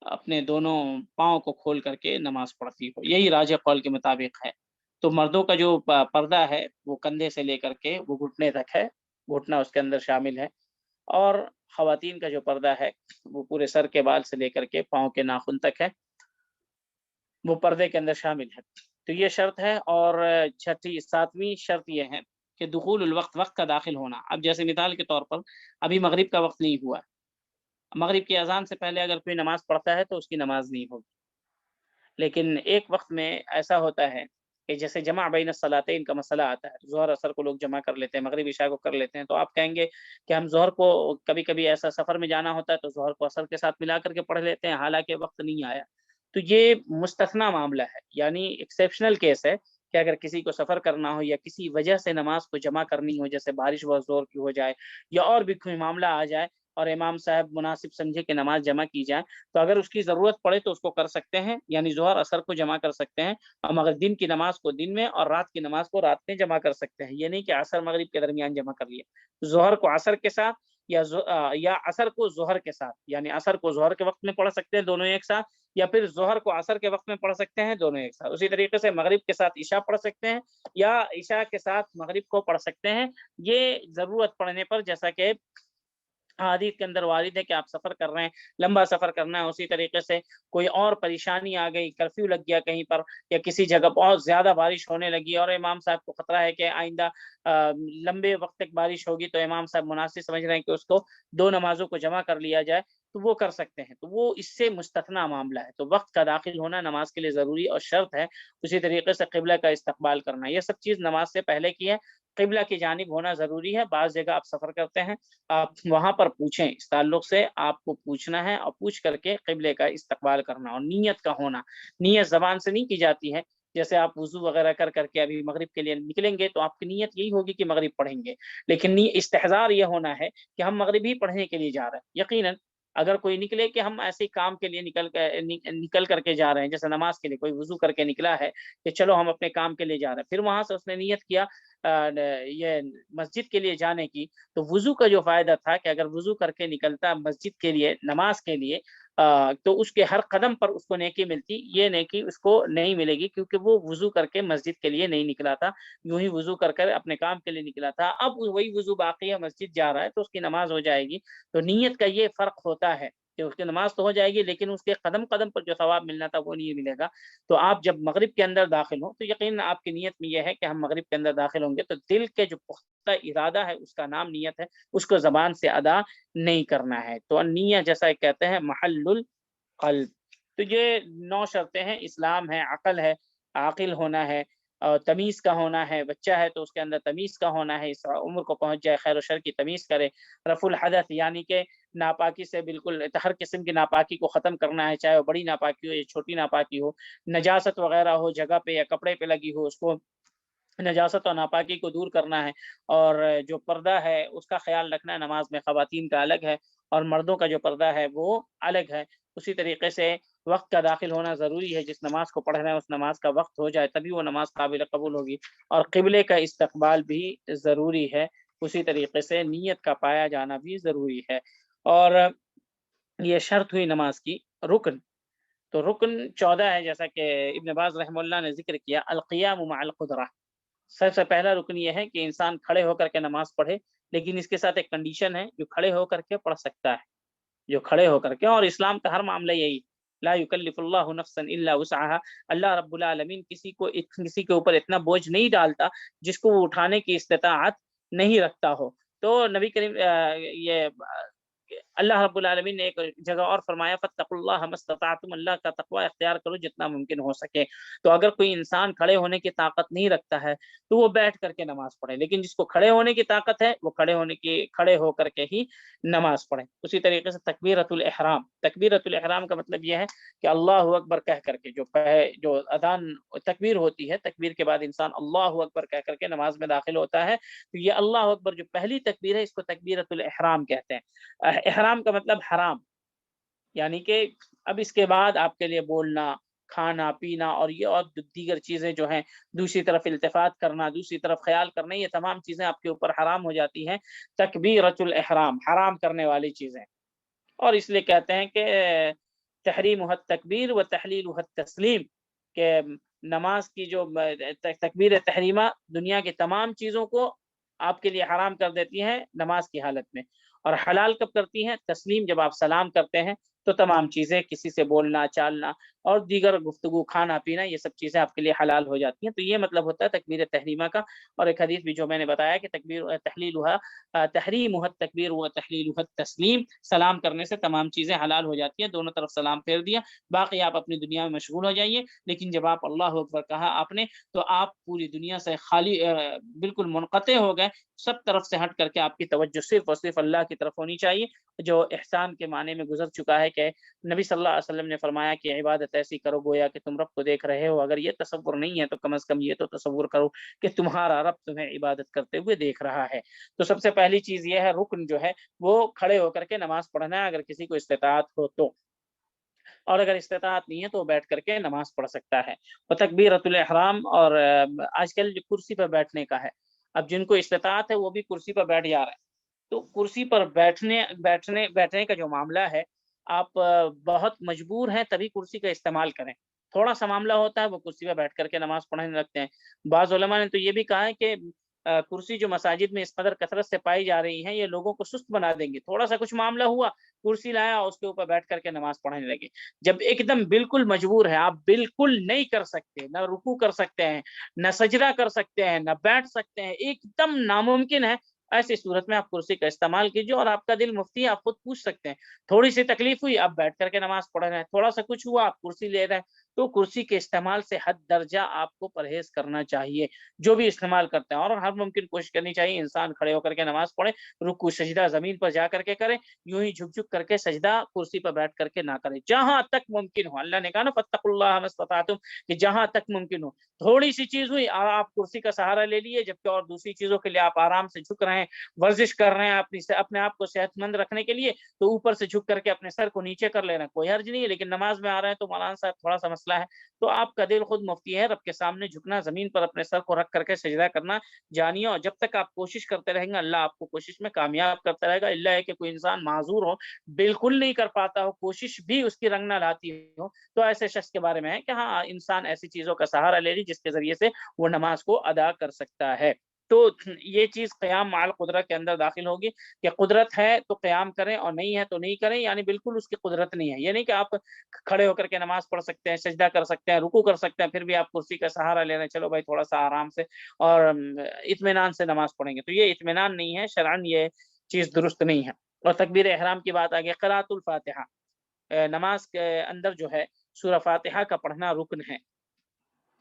اپنے دونوں پاؤں کو کھول کر کے نماز پڑھتی ہو۔ یہی راجح قول کے مطابق ہے۔ تو مردوں کا جو پردہ ہے وہ کندھے سے لے کر کے وہ گھٹنے تک ہے، گھٹنا اس کے اندر شامل ہے۔ اور خواتین کا جو پردہ ہے وہ پورے سر کے بال سے لے کر کے پاؤں کے ناخن تک ہے، وہ پردے کے اندر شامل ہے۔ تو یہ شرط ہے۔ اور ساتویں شرط یہ ہے کہ دخول الوقت، وقت کا داخل ہونا۔ اب جیسے مثال کے طور پر ابھی مغرب کا وقت نہیں ہوا، مغرب کی اذان سے پہلے اگر کوئی نماز پڑھتا ہے تو اس کی نماز نہیں ہوگی۔ لیکن ایک وقت میں ایسا ہوتا ہے کہ جیسے جمع بین الصلاتین کا مسئلہ آتا ہے، ظہر اثر کو لوگ جمع کر لیتے ہیں، مغرب عشاء کو کر لیتے ہیں، تو آپ کہیں گے کہ ہم ظہر کو کبھی کبھی ایسا سفر میں جانا ہوتا ہے تو ظہر کو اثر کے ساتھ ملا کر کے پڑھ لیتے ہیں، حالانکہ وقت نہیں آیا۔ تو یہ مستثنی معاملہ ہے، یعنی ایکسیپشنل کیس ہے کہ اگر کسی کو سفر کرنا ہو یا کسی وجہ سے نماز کو جمع کرنی ہو، جیسے بارش بہت زور کی ہو جائے یا اور بھی کوئی معاملہ آ جائے اور امام صاحب مناسب سمجھے کہ نماز جمع کی جائے، تو اگر اس کی ضرورت پڑے تو اس کو کر سکتے ہیں، یعنی ظہر اثر کو جمع کر سکتے ہیں۔ ہم اگر دن کی نماز کو دن میں اور رات کی نماز کو رات میں جمع کر سکتے ہیں، یہ نہیں کہ عصر مغرب کے درمیان جمع کر لیا۔ ظہر کو عصر کے ساتھ یا عصر کو ظہر کے ساتھ، یعنی عصر کو ظہر کے وقت میں پڑھ سکتے ہیں دونوں ایک ساتھ، یا پھر ظہر کو عصر کے وقت میں پڑھ سکتے ہیں دونوں ایک ساتھ۔ اسی طریقے سے مغرب کے ساتھ عشاء پڑھ سکتے ہیں یا عشاء کے ساتھ مغرب کو پڑھ سکتے ہیں، یہ ضرورت پڑنے پر، جیسا کہ حدیث کے اندر وارد ہے کہ آپ سفر کر رہے ہیں، لمبا سفر کرنا ہے، اسی طریقے سے کوئی اور پریشانی آ گئی، کرفیو لگ گیا کہیں پر، یا کسی جگہ بہت زیادہ بارش ہونے لگی اور امام صاحب کو خطرہ ہے کہ آئندہ لمبے وقت تک بارش ہوگی، تو امام صاحب مناسب سمجھ رہے ہیں کہ اس کو دو نمازوں کو جمع کر لیا جائے، تو وہ کر سکتے ہیں۔ تو وہ اس سے مستثنی معاملہ ہے۔ تو وقت کا داخل ہونا نماز کے لیے ضروری اور شرط ہے۔ اسی طریقے سے قبلہ کا استقبال کرنا، یہ سب چیز نماز سے پہلے کی ہے۔ قبلہ کی جانب ہونا ضروری ہے۔ بعض جگہ آپ سفر کرتے ہیں، آپ وہاں پر پوچھیں، اس تعلق سے آپ کو پوچھنا ہے اور پوچھ کر کے قبلے کا استقبال کرنا، اور نیت کا ہونا۔ نیت زبان سے نہیں کی جاتی ہے، جیسے آپ وضو وغیرہ کر کر کے ابھی مغرب کے لیے نکلیں گے تو آپ کی نیت یہی ہوگی کہ مغرب پڑھیں گے، لیکن استحضار یہ ہونا ہے کہ ہم مغرب ہی پڑھنے کے لیے جا رہے ہیں۔ یقیناً اگر کوئی نکلے کہ ہم ایسے کام کے لیے نکل کر کے جا رہے ہیں، جیسے نماز کے لیے کوئی وضو کر کے نکلا ہے کہ چلو ہم اپنے کام کے لیے جا رہے ہیں، پھر وہاں سے اس نے نیت کیا یہ مسجد کے لیے جانے کی، تو وضو کا جو فائدہ تھا کہ اگر وضو کر کے نکلتا مسجد کے لیے نماز کے لیے، تو اس کے ہر قدم پر اس کو نیکی ملتی، یہ نیکی اس کو نہیں ملے گی، کیونکہ وہ وضو کر کے مسجد کے لیے نہیں نکلا تھا، یوں ہی وضو کر کر اپنے کام کے لیے نکلا تھا۔ اب وہی وضو باقی ہے، مسجد جا رہا ہے، تو اس کی نماز ہو جائے گی۔ تو نیت کا یہ فرق ہوتا ہے کہ اس کی نماز تو ہو جائے گی، لیکن اس کے قدم قدم پر جو ثواب ملنا تھا وہ نہیں ملے گا۔ تو آپ جب مغرب کے اندر داخل ہوں تو یقیناً آپ کی نیت میں یہ ہے کہ ہم مغرب کے اندر داخل ہوں گے، تو دل کے جو پختہ ارادہ ہے اس کا نام نیت ہے، اس کو زبان سے ادا نہیں کرنا ہے۔ تو نیت جیسا کہتے ہیں محل القلب۔ تو یہ 9 شرطیں ہیں۔ اسلام ہے، عقل ہے، عاقل ہونا ہے، اور تمیز کا ہونا ہے، بچہ ہے تو اس کے اندر تمیز کا ہونا ہے، اس عمر کو پہنچ جائے، خیر و شر کی تمیز کرے، رفع الحدث یعنی کہ ناپاکی سے بالکل ہر قسم کی ناپاکی کو ختم کرنا ہے، چاہے وہ بڑی ناپاکی ہو یا چھوٹی ناپاکی ہو، نجاست وغیرہ ہو جگہ پہ یا کپڑے پہ لگی ہو، اس کو نجاست اور ناپاکی کو دور کرنا ہے، اور جو پردہ ہے اس کا خیال رکھنا ہے۔ نماز میں خواتین کا الگ ہے اور مردوں کا جو پردہ ہے وہ الگ ہے۔ اسی طریقے سے وقت کا داخل ہونا ضروری ہے، جس نماز کو پڑھ رہے ہیں اس نماز کا وقت ہو جائے تبھی وہ نماز قابل قبول ہوگی، اور قبلے کا استقبال بھی ضروری ہے۔ اسی طریقے سے نیت کا پایا جانا بھی ضروری ہے۔ اور یہ شرط ہوئی نماز کی۔ رکن، تو رکن 14 ہے، جیسا کہ ابن باز رحمہ اللہ نے ذکر کیا، القیام مع القدرہ۔ سب سے پہلا رکن یہ ہے کہ انسان کھڑے ہو کر کے نماز پڑھے، لیکن اس کے ساتھ ایک کنڈیشن ہے، جو کھڑے ہو کر کے پڑھ سکتا ہے، جو کھڑے ہو کر کے۔ اور اسلام کا ہر معاملہ یہی، لا یکلف اللہ نفسا الا وسعها، اللہ رب العالمین کسی کے اوپر اتنا بوجھ نہیں ڈالتا جس کو وہ اٹھانے کی استطاعت نہیں رکھتا ہو۔ تو نبی کریم یہ اللہ رب العالمین نے ایک جگہ اور فرمایا، فاتقوا اللہ ما استطعتم، اللہ کا تقوی اختیار کرو جتنا ممکن ہو سکے۔ تو اگر کوئی انسان کھڑے ہونے کی طاقت نہیں رکھتا ہے تو وہ بیٹھ کر کے نماز پڑھے، لیکن جس کو کھڑے ہونے کی طاقت ہے وہ کھڑے ہو کر کے ہی نماز پڑھے۔ اسی طریقے سے تکبیرۃ الاحرام، تکبیرۃ الاحرام کا مطلب یہ ہے کہ اللہ اکبر کہہ کر کے جو اذان تکبیر ہوتی ہے، تکبیر کے بعد انسان اللہ اکبر کہہ کر کے نماز میں داخل ہوتا ہے، تو یہ اللہ اکبر جو پہلی تکبیر ہے اس کو تکبیرۃ الاحرام کہتے ہیں۔ احرام کا مطلب حرام، یعنی کہ اب اس کے بعد آپ کے لیے بولنا، کھانا پینا اور یہ اور دیگر چیزیں جو ہیں، دوسری طرف التفات کرنا، دوسری طرف خیال کرنا، یہ تمام چیزیں آپ کے اوپر حرام ہو جاتی ہیں۔ تکبیرۃ الاحرام، حرام کرنے والی چیزیں، اور اس لیے کہتے ہیں کہ تحریمها التکبیر و تحلیلها التسلیم، کہ نماز کی جو تکبیر تحریمہ دنیا کی تمام چیزوں کو آپ کے لیے حرام کر دیتی ہیں نماز کی حالت میں، اور حلال کب کرتی ہیں؟ تسلیم، جب آپ سلام کرتے ہیں تو تمام چیزیں، کسی سے بولنا چالنا اور دیگر گفتگو، کھانا پینا، یہ سب چیزیں آپ کے لیے حلال ہو جاتی ہیں۔ تو یہ مطلب ہوتا ہے تکبیر تحریمہ کا۔ اور ایک حدیث بھی جو میں نے بتایا کہ تحریمها التکبیر و تحلیلها التسلیم، سلام کرنے سے تمام چیزیں حلال ہو جاتی ہیں، دونوں طرف سلام پھیر دیا، باقی آپ اپنی دنیا میں مشغول ہو جائیے، لیکن جب آپ اللہ اکبر کہا آپ نے تو آپ پوری دنیا سے خالی، بالکل منقطع ہو گئے، سب طرف سے ہٹ کر کے آپ کی توجہ صرف اور صرف اللہ کی طرف ہونی چاہیے، جو احسان کے معنی میں گزر چکا ہے کہ نبی صلی اللہ علیہ وسلم نے فرمایا کہ عبادت ایسی کرو گویا کہ تم رب کو دیکھ رہے ہو، اگر یہ تصور نہیں ہے تو کم از کم یہ تو تصور کرو کہ تمہارا رب تمہیں عبادت کرتے ہوئے دیکھ رہا ہے۔ تو سب سے پہلی چیز یہ ہے، رکن جو ہے وہ کھڑے ہو کر کے نماز پڑھنا ہے، اگر کسی کو استطاعت ہو تو، اور اگر استطاعت نہیں ہے تو بیٹھ کر کے نماز پڑھ سکتا ہے۔ اور تکبیرۃ الاحرام، اور آج کل جو کرسی پر بیٹھنے کا ہے، اب جن کو استطاعت ہے وہ بھی کرسی پر بیٹھ جا رہے ہیں، تو کرسی پر بیٹھنے کا جو معاملہ ہے، آپ بہت مجبور ہیں تبھی کرسی کا استعمال کریں، تھوڑا سا معاملہ ہوتا ہے وہ کرسی پہ بیٹھ کر کے نماز پڑھنے لگتے ہیں۔ بعض علماء نے تو یہ بھی کہا ہے کہ کرسی جو مساجد میں اس قدر کثرت سے پائی جا رہی ہیں، یہ لوگوں کو سست بنا دیں گے، تھوڑا سا کچھ معاملہ ہوا، کرسی لایا اور اس کے اوپر بیٹھ کر کے نماز پڑھنے لگے۔ جب ایک دم بالکل مجبور ہے، آپ بالکل نہیں کر سکتے، نہ رکوع کر سکتے ہیں، نہ سجدہ کر سکتے ہیں، نہ بیٹھ سکتے ہیں، ایک دم ناممکن ہے، ایسی صورت میں آپ کرسی کا استعمال کیجیے، اور آپ کا دل مفتی ہے، آپ خود پوچھ سکتے ہیں، تھوڑی سی تکلیف ہوئی آپ بیٹھ کر کے نماز پڑھ رہے ہیں، تھوڑا سا کچھ ہوا آپ کرسی لے رہے ہیں، تو کرسی کے استعمال سے حد درجہ آپ کو پرہیز کرنا چاہیے، جو بھی استعمال کرتے ہیں، اور ہر ممکن کوشش کرنی چاہیے انسان کھڑے ہو کر کے نماز پڑھے، رکوع سجدہ زمین پر جا کر کے کرے، یوں ہی جھک جھک کر کے سجدہ کرسی پر بیٹھ کر کے نہ کرے، جہاں تک ممکن ہو۔ اللہ نے کہا نا فاتقوا اللہ ما استطعتم، کہ جہاں تک ممکن ہو، تھوڑی سی چیز ہوئی آپ کرسی کا سہارا لے لیے، جبکہ اور دوسری چیزوں کے لیے آپ آرام سے جھک رہے ہیں، ورزش کر رہے ہیں اپنے آپ کو صحت مند رکھنے کے لیے، تو اوپر سے جھک کر کے اپنے سر کو نیچے کر لینا کوئی حرج نہیں ہے، لیکن نماز میں آ رہے ہیں تو مولانا صاحب تھوڑا سا مسئلہ ہے، تو آپ کا دل خود مفتی ہے، رب کے سامنے جھکنا، زمین پر اپنے سر کو رکھ کر کے سجدہ کرنا جانیے، اور جب تک آپ کوشش کرتے رہیں گے اللہ آپ کو کوشش میں کامیاب کرتا رہے گا۔ اللہ ہے کہ کوئی انسان معذور ہو، بالکل نہیں کر پاتا ہو، کوشش بھی اس کی رنگ نہ لاتی ہو، تو ایسے شخص کے بارے میں ہے کہ ہاں انسان ایسی چیزوں کا سہارا لے لی جس کے ذریعے سے وہ نماز کو ادا کر سکتا ہے۔ تو یہ چیز قیام مع القدرت کے اندر داخل ہوگی کہ قدرت ہے تو قیام کریں اور نہیں ہے تو نہیں کریں، یعنی بالکل اس کی قدرت نہیں ہے، یہ نہیں کہ آپ کھڑے ہو کر کے نماز پڑھ سکتے ہیں، سجدہ کر سکتے ہیں، رکوع کر سکتے ہیں، پھر بھی آپ کرسی کا سہارا لے رہے ہیں، چلو بھائی تھوڑا سا آرام سے اور اطمینان سے نماز پڑھیں گے، تو یہ اطمینان نہیں ہے، شرعاً یہ چیز درست نہیں ہے۔ اور تکبیر احرام کی بات آگے، قراءۃ الفاتحہ، نماز کے اندر جو ہے سورہ فاتحہ کا پڑھنا رکن ہے،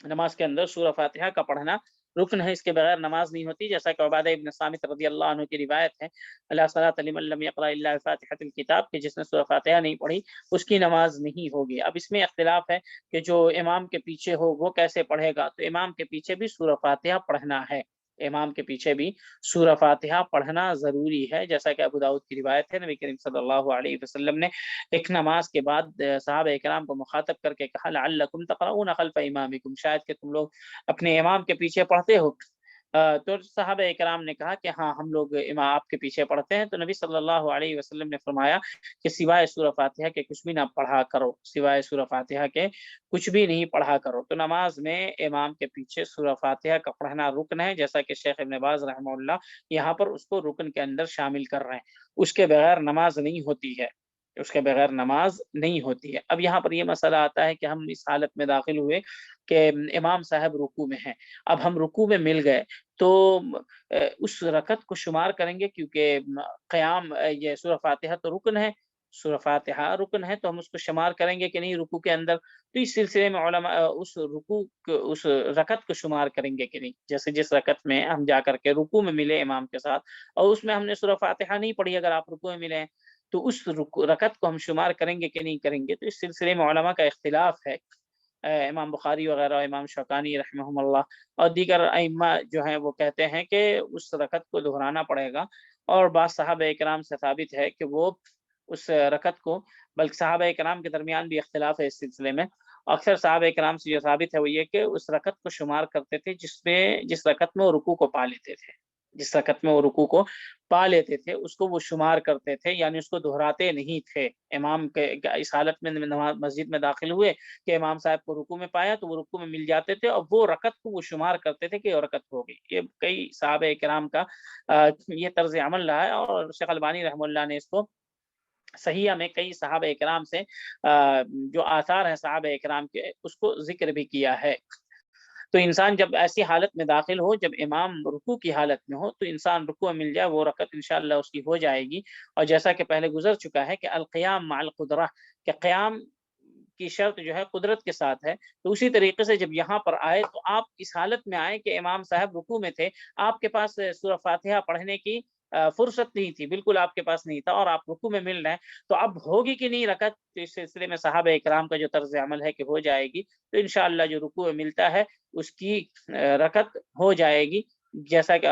نماز کے اندر سورہ فاتحہ کا پڑھنا رکن ہے، اس کے بغیر نماز نہیں ہوتی، جیسا کہ عبادہ ابن صامت رضی اللہ عنہ کی روایت ہے، لا صلاۃ لمن لم یقرأ الا بفاتحۃ الکتاب، کہ جس نے سورہ فاتحہ نہیں پڑھی اس کی نماز نہیں ہوگی۔ اب اس میں اختلاف ہے کہ جو امام کے پیچھے ہو وہ کیسے پڑھے گا، تو امام کے پیچھے بھی سورہ فاتحہ پڑھنا ہے، امام کے پیچھے بھی سورہ فاتحہ پڑھنا ضروری ہے، جیسا کہ ابو داؤد کی روایت ہے، نبی کریم صلی اللہ علیہ وسلم نے ایک نماز کے بعد صحابہ کرام کو مخاطب کر کے کہا لعلکم تقرؤون خلف امامکم، شاید کہ تم لوگ اپنے امام کے پیچھے پڑھتے ہو، تو صحابہ کرام نے کہا کہ ہاں ہم لوگ امام آپ کے پیچھے پڑھتے ہیں، تو نبی صلی اللہ علیہ وسلم نے فرمایا کہ سوائے سورہ فاتحہ کے کچھ بھی نہ پڑھا کرو، سوائے سورہ فاتحہ کے کچھ بھی نہیں پڑھا کرو۔ تو نماز میں امام کے پیچھے سورہ فاتحہ کا پڑھنا رکن ہے، جیسا کہ شیخ ابن باز رحمہ اللہ یہاں پر اس کو رکن کے اندر شامل کر رہے ہیں، اس کے بغیر نماز نہیں ہوتی ہے، اس کے بغیر نماز نہیں ہوتی ہے۔ اب یہاں پر یہ مسئلہ آتا ہے کہ ہم اس حالت میں داخل ہوئے کہ امام صاحب رکوع میں ہیں، اب ہم رکوع میں مل گئے تو اس رکعت کو شمار کریں گے، کیونکہ قیام یہ سورہ فاتحہ تو رکن ہے، سورہ فاتحہ رکن ہے، تو ہم اس کو شمار کریں گے کہ نہیں رکوع کے اندر؟ تو اس سلسلے میں علماء اس رکوع اس رکعت کو شمار کریں گے کہ نہیں، جیسے جس رکعت میں ہم جا کر کے رکوع میں ملے امام کے ساتھ اور اس میں ہم نے سورہ فاتحہ نہیں پڑھی، اگر آپ رکوع میں ملے ہیں تو اس رکعت کو ہم شمار کریں گے کہ نہیں کریں گے؟ تو اس سلسلے میں علماء کا اختلاف ہے۔ امام بخاری وغیرہ، امام شوکانی رحمہم اللہ اور دیگر ائمہ جو ہیں وہ کہتے ہیں کہ اس رکعت کو دہرانا پڑے گا، اور بعض صحابہ کرام سے ثابت ہے کہ وہ اس رکعت کو، بلکہ صحابہ کرام کے درمیان بھی اختلاف ہے اس سلسلے میں، اکثر صحابہ کرام سے جو ثابت ہے وہ یہ کہ اس رکعت کو شمار کرتے تھے جس رکعت میں وہ رکوع کو پا لیتے تھے، جس رکعت میں وہ رکوع کو پا لیتے تھے اس کو وہ شمار کرتے تھے، یعنی اس کو دہراتے نہیں تھے۔ امام کے اس حالت میں مسجد میں داخل ہوئے کہ امام صاحب کو رکوع میں پایا تو وہ رکوع میں مل جاتے تھے اور وہ رکعت کو وہ شمار کرتے تھے کہ یہ رکعت ہو گئی۔ یہ کئی صحابہ کرام کا یہ طرز عمل رہا ہے، اور شیخ البانی رحمہ اللہ نے اس کو صحیحہ میں کئی صحابہ کرام سے جو آثار ہیں صحابہ کرام کے اس کو ذکر بھی کیا ہے۔ تو انسان جب ایسی حالت میں داخل ہو، جب امام رکوع کی حالت میں ہو، تو انسان رکوع میں مل جائے، وہ رکعت انشاءاللہ اس کی ہو جائے گی۔ اور جیسا کہ پہلے گزر چکا ہے کہ القیام مع القدرہ، کہ قیام کی شرط جو ہے قدرت کے ساتھ ہے، تو اسی طریقے سے جب یہاں پر آئے تو آپ اس حالت میں آئے کہ امام صاحب رکوع میں تھے، آپ کے پاس سورہ فاتحہ پڑھنے کی فرصت نہیں تھی، بالکل آپ کے پاس نہیں تھا، اور آپ رکوع میں مل رہے ہیں، تو اب ہوگی کہ نہیں رکعت؟ تو اس سلسلے میں صحابہ اکرام کا جو طرز عمل ہے کہ ہو جائے گی، تو انشاءاللہ جو رکوع میں ملتا ہے اس کی رکعت ہو جائے گی، جیسا کہ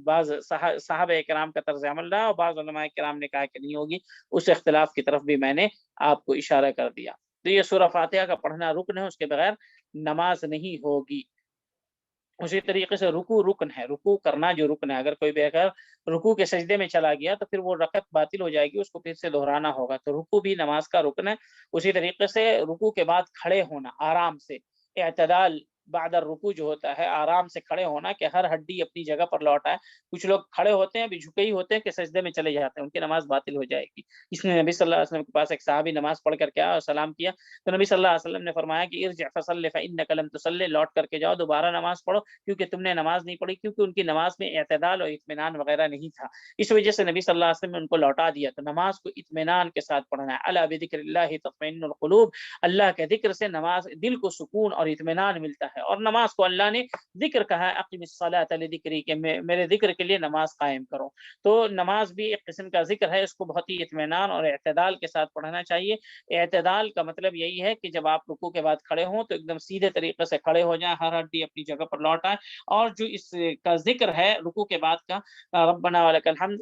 بعض صحابہ کرام کا طرز عمل رہا اور بعض علماء کرام نے کہا کہ نہیں ہوگی، اس اختلاف کی طرف بھی میں نے آپ کو اشارہ کر دیا۔ تو یہ سورہ فاتحہ کا پڑھنا رکن ہے، اس کے بغیر نماز نہیں ہوگی۔ اسی طریقے سے رکوع رکن ہے، رکوع کرنا جو رکن ہے، اگر کوئی بغیر رکوع کے سجدے میں چلا گیا تو پھر وہ رکعت باطل ہو جائے گی، اس کو پھر سے دہرانا ہوگا۔ تو رکوع بھی نماز کا رکن ہے۔ اسی طریقے سے رکوع کے بعد کھڑے ہونا آرام سے، اعتدال بعد الرکوع جو ہوتا ہے، آرام سے کھڑے ہونا کہ ہر ہڈی اپنی جگہ پر لوٹائے۔ کچھ لوگ کھڑے ہوتے ہیں ابھی جھکے ہی ہوتے ہیں کہ سجدے میں چلے جاتے ہیں، ان کی نماز باطل ہو جائے گی۔ اس نے نبی صلی اللہ علیہ وسلم کے پاس ایک صحابی نماز پڑھ کر کے آیا اور سلام کیا، تو نبی صلی اللہ علیہ وسلم نے فرمایا کہ ارجع فصلی فانک لم تصلی، لوٹ کر کے جاؤ، دوبارہ نماز پڑھو کیونکہ تم نے نماز نہیں پڑھی، کیونکہ ان کی نماز میں اعتدال اور اطمینان وغیرہ نہیں تھا۔ اس وجہ سے نبی صلی اللہ علیہ وسلم نے ان کو لوٹا دیا۔ تو نماز کو اطمینان کے ساتھ پڑھنا ہے۔ الا بذکر اللہ تطمئن القلوب، اللہ کے ذکر سے نماز دل کو سکون اور اطمینان ملتا ہے، اور نماز کو اللہ نے ذکر کہا ہے، اقم الصلاۃ لذکری، کہ میرے ذکر کے لیے نماز قائم کرو۔ تو نماز بھی ایک قسم کا ذکر ہے، اس کو بہت ہی اطمینان اور اعتدال کے ساتھ پڑھنا چاہیے۔ اعتدال کا مطلب یہی ہے کہ جب آپ رکوع کے بعد کھڑے ہوں تو ایک دم سیدھے طریقے سے کھڑے ہو جائیں، ہر ہڈی اپنی جگہ پر لوٹ آئے، اور جو اس کا ذکر ہے رکوع کے بعد کا، ربنا ولک الحمد،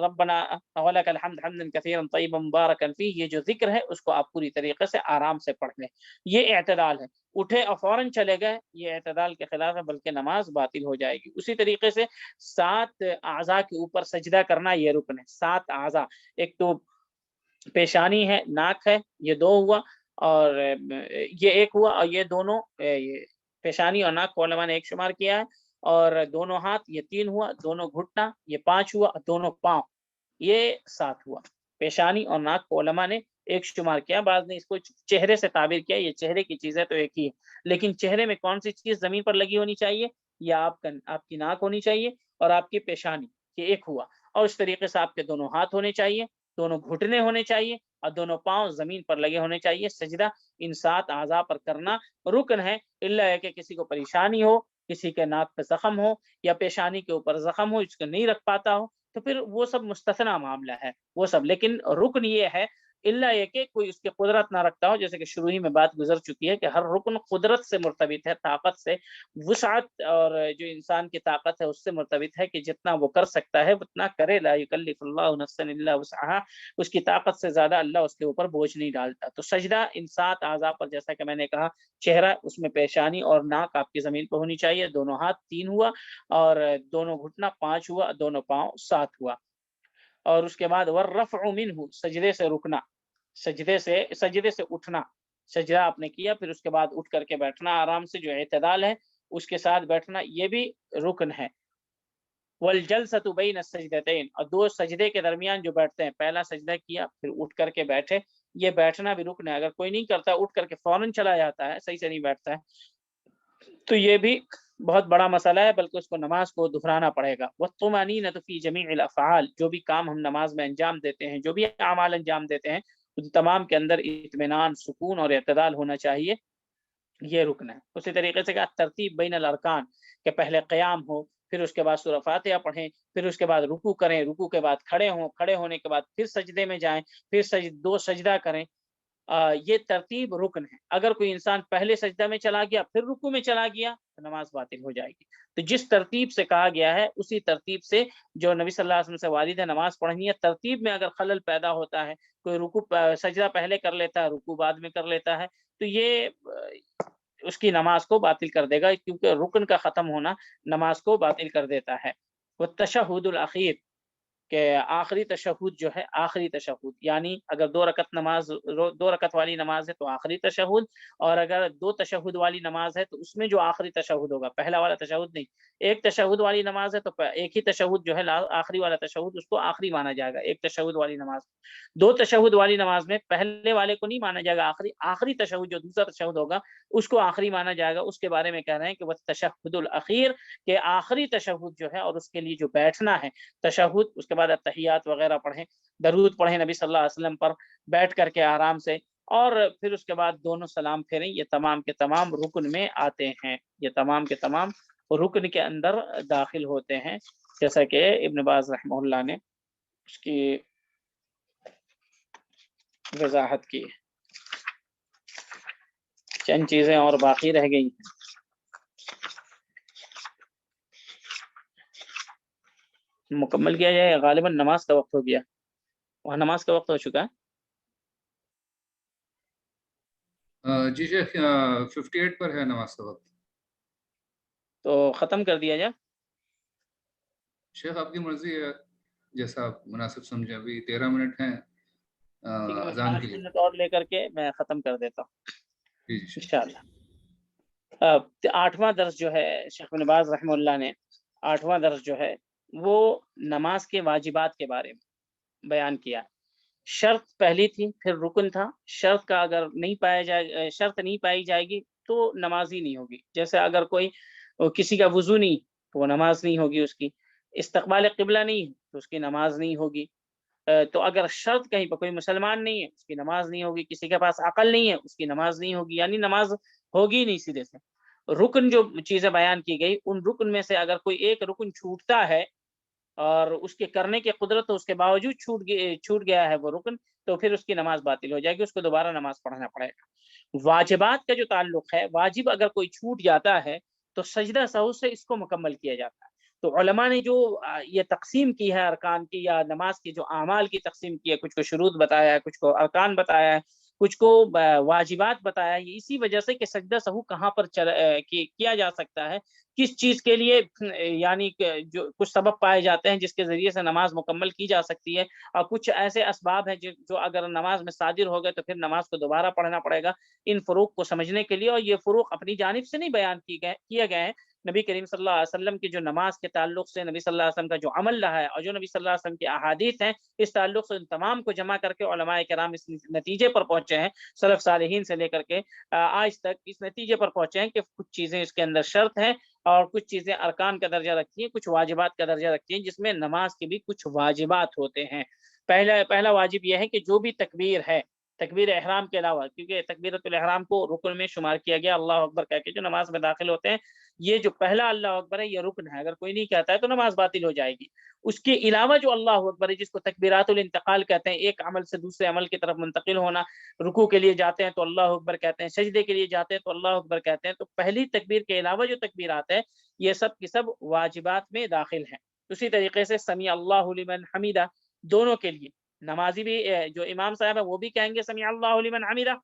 ربنا ولک الحمد حمدا کثیرا طیبا مبارکا فیہ، یہ جو ذکر ہے اس کو آپ پوری طریقے سے آرام سے پڑھ لیں، یہ اعتدال ہے۔ اٹھے اور فوراً چلے گئے، یہ اعتدال کے خلاف ہے، بلکہ نماز باطل ہو جائے گی۔ اسی طریقے سے 7 اعضاء کے اوپر سجدہ کرنا یہ رکن ہے۔ 7 اعضاء، ایک تو پیشانی ہے، ناک ہے، یہ 2 ہوا، اور یہ 1 ہوا، اور یہ دونوں یہ پیشانی اور ناک کو علماء نے 1 شمار کیا ہے، اور دونوں ہاتھ یہ 3 ہوا، دونوں گھٹنا یہ 5 ہوا، اور دونوں پاؤں یہ 7 ہوا۔ پیشانی اور ناک کو علماء نے 1 شمار کیا، بعض نے اس کو چہرے سے تعبیر کیا، یہ چہرے کی چیزیں تو ایک ہی ہے، لیکن چہرے میں کون سی چیز زمین پر لگی ہونی چاہیے؟ یا آپ کی ناک ہونی چاہیے اور آپ کی پیشانی، یہ 1 ہوا، اور اس طریقے سے آپ کے دونوں ہاتھ ہونے چاہیے، دونوں گھٹنے ہونے چاہیے، اور دونوں پاؤں زمین پر لگے ہونے چاہیے۔ سجدہ ان 7 اعضاء پر کرنا رکن ہے، الا ہے کہ کسی کو پریشانی ہو، کسی کے ناک پہ زخم ہو یا پیشانی کے اوپر زخم ہو، اس کو نہیں رکھ پاتا ہو، تو پھر وہ سب مستثنی معاملہ ہے وہ سب، لیکن رکن یہ ہے الا یہ کہ کوئی اس کی قدرت نہ رکھتا ہو، جیسے کہ شروع ہی میں بات گزر چکی ہے کہ ہر رکن قدرت سے مرتبط ہے، طاقت سے، وسعت اور جو انسان کی طاقت ہے اس سے مرتبط ہے کہ جتنا وہ کر سکتا ہے اتنا کرے، لا یکلف اللہ نفسا الا وسعها، اس کی طاقت سے زیادہ اللہ اس کے اوپر بوجھ نہیں ڈالتا۔ تو سجدہ ان 7 اعضاء پر، جیسا کہ میں نے کہا، چہرہ، اس میں پیشانی اور ناک آپ کی زمین پہ ہونی چاہیے، دونوں ہاتھ 3 ہوا، اور دونوں گھٹنا 5 ہوا، دونوں پاؤں 7 ہوا، اور اس کے بعد والرفع منہ، سجدے سے رکنا، سجدے سے اٹھنا، سجدہ آپ نے کیا، پھر اس کے بعد اٹھ کر کے بیٹھنا آرام سے، جو اعتدال ہے اس کے ساتھ بیٹھنا، یہ بھی رکن ہے۔ والجلسۃ بین السجدتین، اور 2 سجدے کے درمیان جو بیٹھتے ہیں، پہلا سجدہ کیا پھر اٹھ کر کے بیٹھے، یہ بیٹھنا بھی رکن ہے۔ اگر کوئی نہیں کرتا، اٹھ کر کے فوراً چلا جاتا ہے، صحیح سے نہیں بیٹھتا ہے، تو یہ بھی بہت بڑا مسئلہ ہے، بلکہ اس کو نماز کو دہرانا پڑے گا۔ والطمأنینۃ فی جمیع الافعال، جو بھی کام ہم نماز میں انجام دیتے ہیں، جو بھی اعمال انجام دیتے ہیں، ان تمام کے اندر اطمینان، سکون اور اعتدال ہونا چاہیے، یہ رکن ہے۔ اسی طریقے سے کہ ترتیب بین الارکان، کہ پہلے قیام ہو، پھر اس کے بعد سورہ فاتحہ پڑھیں، پھر اس کے بعد رکوع کریں، رکوع کے بعد کھڑے ہوں، کھڑے ہونے کے بعد پھر سجدے میں جائیں، پھر 2 سجدہ کریں، یہ ترتیب رکن ہے۔ اگر کوئی انسان پہلے سجدہ میں چلا گیا پھر رکوع میں چلا گیا تو نماز باطل ہو جائے گی۔ تو جس ترتیب سے کہا گیا ہے اسی ترتیب سے جو نبی صلی اللہ علیہ وسلم سے وارد ہے نماز پڑھنی ہے۔ ترتیب میں اگر خلل پیدا ہوتا ہے، کوئی سجدہ پہلے کر لیتا ہے، رکوع بعد میں کر لیتا ہے، تو یہ اس کی نماز کو باطل کر دے گا، کیونکہ رکن کا ختم ہونا نماز کو باطل کر دیتا ہے۔ والتشہد الاخیر، کہ آخری تشہد جو ہے، آخری تشہد یعنی اگر 2 رکعت والی نماز ہے تو آخری تشہد، اور اگر 2 تشہد والی نماز ہے تو اس میں جو آخری تشہد ہوگا، پہلا والا تشہد نہیں، ایک تشہد والی نماز ہے تو ایک ہی تشہد جو ہے، آخری والا تشہد، اس کو آخری مانا جائے گا۔ ایک تشہد والی نماز، 2 تشہد والی نماز میں پہلے والے کو نہیں مانا جائے گا، آخری تشہد جو دوسرا تشہد ہوگا اس کو آخری مانا جائے گا۔ اس کے بارے میں کہہ رہے ہیں کہ وہ تشہد الاخیر، کہ آخری تشہد جو ہے، اور اس کے لیے جو بیٹھنا ہے تشہد، اس کے بعد التحیات وغیرہ پڑھیں، درود پڑھیں نبی صلی اللہ علیہ وسلم پر، بیٹھ کر کے آرام سے، اور پھر اس کے بعد دونوں سلام پھیریں، یہ تمام کے تمام رکن میں آتے ہیں، یہ تمام کے تمام رکن کے اندر داخل ہوتے ہیں، جیسا کہ ابن باز رحمہ اللہ نے اس کی وضاحت کی۔ چند چیزیں اور باقی رہ گئی ہیں۔ مکمل کیا جائے، غالباً نماز کا وقت ہو گیا، وہاں نماز کا وقت ہو چکا ہے۔ جی شیخ 58 پر ہے نماز کا وقت، تو ختم کر دیا جائے۔ شیخ آپ کی مرضی ہے، جیسا آپ مناسب سمجھیں، ابھی 13 منٹ ہیں ٹھیک ہے، میں اذان 5 کے لیے۔ منٹ اور لے کر کے میں ختم کر دیتا ہوں جی جی شیخ۔ انشاءاللہ۔ 8واں درس جو ہے شیخ ابن باز رحمہ اللہ نے، 8واں درس جو ہے وہ نماز کے واجبات کے بارے میں بیان کیا۔ شرط پہلی تھی، پھر رکن تھا، شرط کا اگر نہیں پایا جائے، شرط نہیں پائی جائے گی تو نماز ہی نہیں ہوگی۔ جیسے اگر کسی کا وضو نہیں تو وہ نماز نہیں ہوگی اس کی، استقبال قبلہ نہیں تو اس کی نماز نہیں ہوگی۔ تو اگر شرط کہیں پر کوئی مسلمان نہیں ہے اس کی نماز نہیں ہوگی، کسی کے پاس عقل نہیں ہے اس کی نماز نہیں ہوگی، یعنی نماز ہوگی نہیں سیدھے سے۔ رکن جو چیزیں بیان کی گئی، ان رکن میں سے اگر کوئی ایک رکن چھوٹتا ہے اور اس کے کرنے کی قدرت اس کے باوجود چھوٹ گیا ہے وہ رکن، تو پھر اس کی نماز باطل ہو جائے گی، اس کو دوبارہ نماز پڑھنا پڑے گا۔ واجبات کا جو تعلق ہے، واجب اگر کوئی چھوٹ جاتا ہے تو سجدہ سہو سے اس کو مکمل کیا جاتا ہے۔ تو علماء نے جو یہ تقسیم کی ہے ارکان کی یا نماز کی جو اعمال کی تقسیم کی ہے، کچھ کو شروط بتایا ہے، کچھ کو ارکان بتایا ہے، کچھ کو واجبات بتایا ہے، اسی وجہ سے کہ سجدہ سہو کہاں پر کیا جا سکتا ہے، کس چیز کے لیے، یعنی جو کچھ سبب پائے جاتے ہیں جس کے ذریعے سے نماز مکمل کی جا سکتی ہے، اور کچھ ایسے اسباب ہیں جو اگر نماز میں صادر ہو گئے تو پھر نماز کو دوبارہ پڑھنا پڑے گا۔ ان فروق کو سمجھنے کے لیے، اور یہ فروق اپنی جانب سے نہیں بیان کیے گئے ہیں، نبی کریم صلی اللہ علیہ وسلم کی جو نماز کے تعلق سے نبی صلی اللہ علیہ وسلم کا جو عمل رہا ہے، اور جو نبی صلی اللہ علیہ وسلم کی احادیث ہیں، اس تعلق سے ان تمام کو جمع کر کے علماء کرام اس نتیجے پر پہنچے ہیں، سلف صالحین سے لے کر کے آج تک اس نتیجے پر پہنچے ہیں کہ کچھ چیزیں اس کے اندر شرط ہیں، اور کچھ چیزیں ارکان کا درجہ رکھتی ہیں، کچھ واجبات کا درجہ رکھتی ہیں، جس میں نماز کے بھی کچھ واجبات ہوتے ہیں۔ پہلا واجب یہ ہے کہ جو بھی تکبیر ہے تکبیر احرام کے علاوہ، کیونکہ تکبیرۃ الاحرام کو رکن میں شمار کیا گیا، اللہ اکبر کہہ کے جو نماز میں داخل ہوتے ہیں، یہ جو پہلا اللہ اکبر ہے یہ رکن ہے، اگر کوئی نہیں کہتا ہے تو نماز باطل ہو جائے گی۔ اس کے علاوہ جو اللہ اکبر ہے، جس کو تکبیرات الانتقال کہتے ہیں، ایک عمل سے دوسرے عمل کی طرف منتقل ہونا، رکوع کے لیے جاتے ہیں تو اللہ اکبر کہتے ہیں، سجدے کے لیے جاتے ہیں تو اللہ اکبر کہتے ہیں، تو پہلی تکبیر کے علاوہ جو تکبیرات ہے یہ سب کی سب واجبات میں داخل ہیں۔ اسی طریقے سے سمیع اللہ لمن حمیدہ دونوں کے لیے، نمازی بھی جو امام صاحب ہے وہ بھی کہیں گے سمیع اللہ لمن حمیدہ،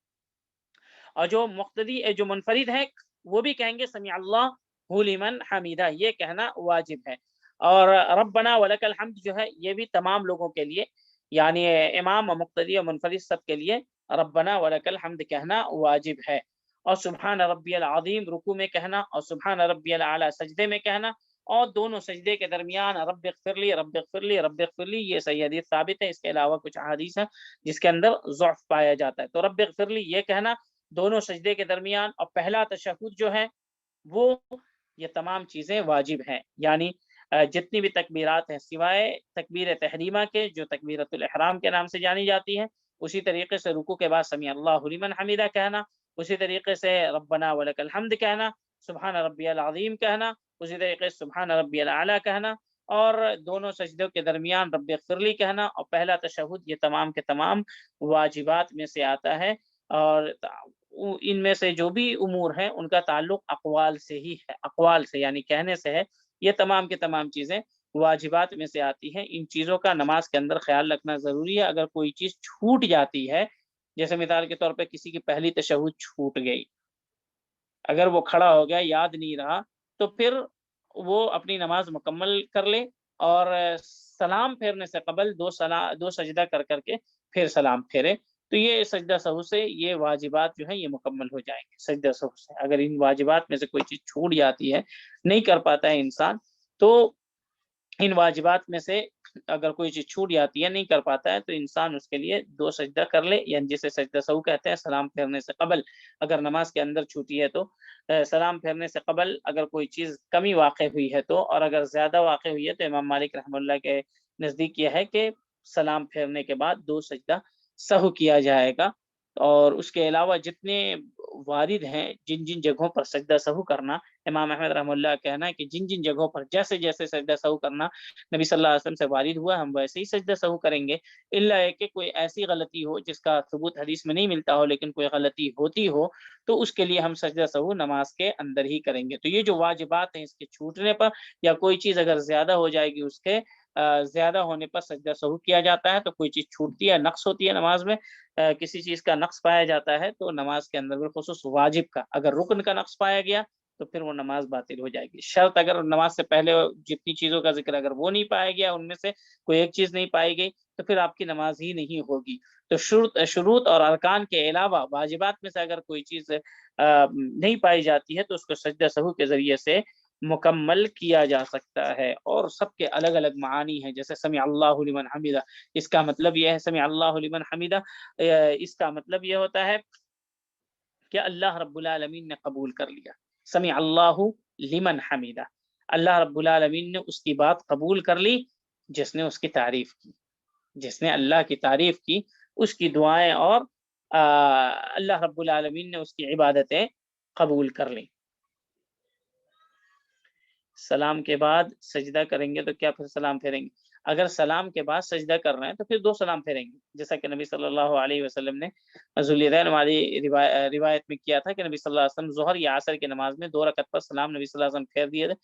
اور جو مقتدی جو منفرد ہے وہ بھی کہیں گے سمیع اللہ لمن حمیدہ، یہ کہنا واجب ہے۔ اور ربنا ولک الحمد جو ہے یہ بھی تمام لوگوں کے لیے، یعنی امام و مقتدی و منفرد سب کے لیے ربنا ولک الحمد کہنا واجب ہے۔ اور سبحان ربی العظیم رکوع میں کہنا، اور سبحان ربی الاعلی سجدے میں کہنا، اور دونوں سجدے کے درمیان رب اغفر لی رب اغفر لی رب اغفر لی، یہ صحیح حدیث ثابت ہے۔ اس کے علاوہ کچھ احادیث ہیں جس کے اندر ضعف پایا جاتا ہے، تو رب اغفر لی یہ کہنا دونوں سجدے کے درمیان، اور پہلا تشہد جو ہے وہ، یہ تمام چیزیں واجب ہیں۔ یعنی جتنی بھی تکبیرات ہیں سوائے تکبیر تحریمہ کے جو تکبیرۃ الاحرام کے نام سے جانی جاتی ہے، اسی طریقے سے رکوع کے بعد سمیع اللہ لمن حمیدہ کہنا، اسی طریقے سے ربنا ولک الحمد کہنا، سبحان ربی العظیم کہنا، اسی طریقے سے سبحان ربی الاعلی کہنا، اور دونوں سجدوں کے درمیان رب اغفر لی کہنا، اور پہلا تشہد، یہ تمام کے تمام واجبات میں سے آتا ہے۔ اور ان میں سے جو بھی امور ہیں ان کا تعلق اقوال سے ہی ہے، اقوال سے یعنی کہنے سے ہے۔ یہ تمام کے تمام چیزیں واجبات میں سے آتی ہیں، ان چیزوں کا نماز کے اندر خیال رکھنا ضروری ہے۔ اگر کوئی چیز چھوٹ جاتی ہے، جیسے مثال کے طور پہ کسی کی پہلی تشہد چھوٹ گئی، اگر وہ کھڑا ہو گیا یاد نہیں رہا، تو پھر وہ اپنی نماز مکمل کر لے، اور سلام پھیرنے سے قبل دو سجدہ کر کر کے پھر سلام پھیرے، تو یہ سجدہ سہو سے یہ واجبات جو ہیں یہ مکمل ہو جائیں گے سجدہ سہو سے۔ اگر ان واجبات میں سے کوئی چیز چھوٹ جاتی ہے، نہیں کر پاتا ہے انسان، تو ان واجبات میں سے اگر کوئی چیز چھوٹ جاتی ہے، نہیں کر پاتا ہے، تو انسان اس کے لیے دو سجدہ کر لے، یعنی جسے سجدہ سہو کہتے ہیں، سلام پھیرنے سے قبل اگر نماز کے اندر چھوٹی ہے تو سلام پھیرنے سے قبل اگر کوئی چیز کمی واقع ہوئی ہے تو، اور اگر زیادہ واقع ہوئی ہے تو امام مالک رحمہ اللہ کے نزدیک یہ ہے کہ سلام پھیرنے کے بعد دو سجدہ سہو کیا جائے گا۔ اور اس کے علاوہ جتنے وارد ہیں جن جن جگہوں پر سجدہ سہو کرنا، امام احمد رحمہ اللہ کا کہنا ہے کہ جن جن جگہوں پر جیسے جیسے سجدہ سہو کرنا نبی صلی اللہ علیہ وسلم سے وارد ہوا، ہم ویسے ہی سجدہ سہو کریں گے، الا ہے کہ کوئی ایسی غلطی ہو جس کا ثبوت حدیث میں نہیں ملتا ہو، لیکن کوئی غلطی ہوتی ہو، تو اس کے لیے ہم سجدہ سہو نماز کے اندر ہی کریں گے۔ تو یہ جو واجبات ہیں اس کے چھوٹنے پر، یا کوئی چیز اگر زیادہ ہو جائے گی، اس کے زیادہ ہونے پر سجدہ سہو کیا جاتا ہے۔ تو کوئی چیز چھوٹتی ہے، نقص ہوتی ہے نماز میں، کسی چیز کا نقص پایا جاتا ہے، تو نماز کے اندر بالخصوص واجب کا اگر رکن کا نقص پایا گیا تو پھر وہ نماز باطل ہو جائے گی۔ شرط اگر نماز سے پہلے جتنی چیزوں کا ذکر اگر وہ نہیں پایا گیا، ان میں سے کوئی ایک چیز نہیں پائی گئی، تو پھر آپ کی نماز ہی نہیں ہوگی۔ تو شروط اور ارکان کے علاوہ واجبات میں سے اگر کوئی چیز نہیں پائی جاتی ہے تو اس کو سجدہ سہو کے ذریعے سے مکمل کیا جا سکتا ہے۔ اور سب کے الگ الگ معانی ہیں، جیسے سمع اللہ لمن حمیدہ، اس کا مطلب یہ ہے سمع اللہ لمن حمیدہ، اس کا مطلب یہ ہوتا ہے کہ اللہ رب العالمین نے قبول کر لیا، سمع اللہ لمن حمیدہ، اللہ رب العالمین نے اس کی بات قبول کر لی جس نے اس کی تعریف کی، جس نے اللہ کی تعریف کی، اس کی دعائیں اور اللہ رب العالمین نے اس کی عبادتیں قبول کر لی۔ سلام کے بعد سجدہ کریں گے تو کیا پھر سلام پھیریں گے؟ اگر سلام کے بعد سجدہ کر رہے ہیں تو پھر دو سلام پھیریں گے، جیسا کہ نبی صلی اللہ علیہ وسلم نے ذوالدین والی روایت میں کیا تھا کہ نبی صلی اللہ علیہ وسلم ظہر یا عصر کی نماز میں 2 رکعت پر سلام نبی صلی اللہ علیہ وسلم پھیر دیے تھے،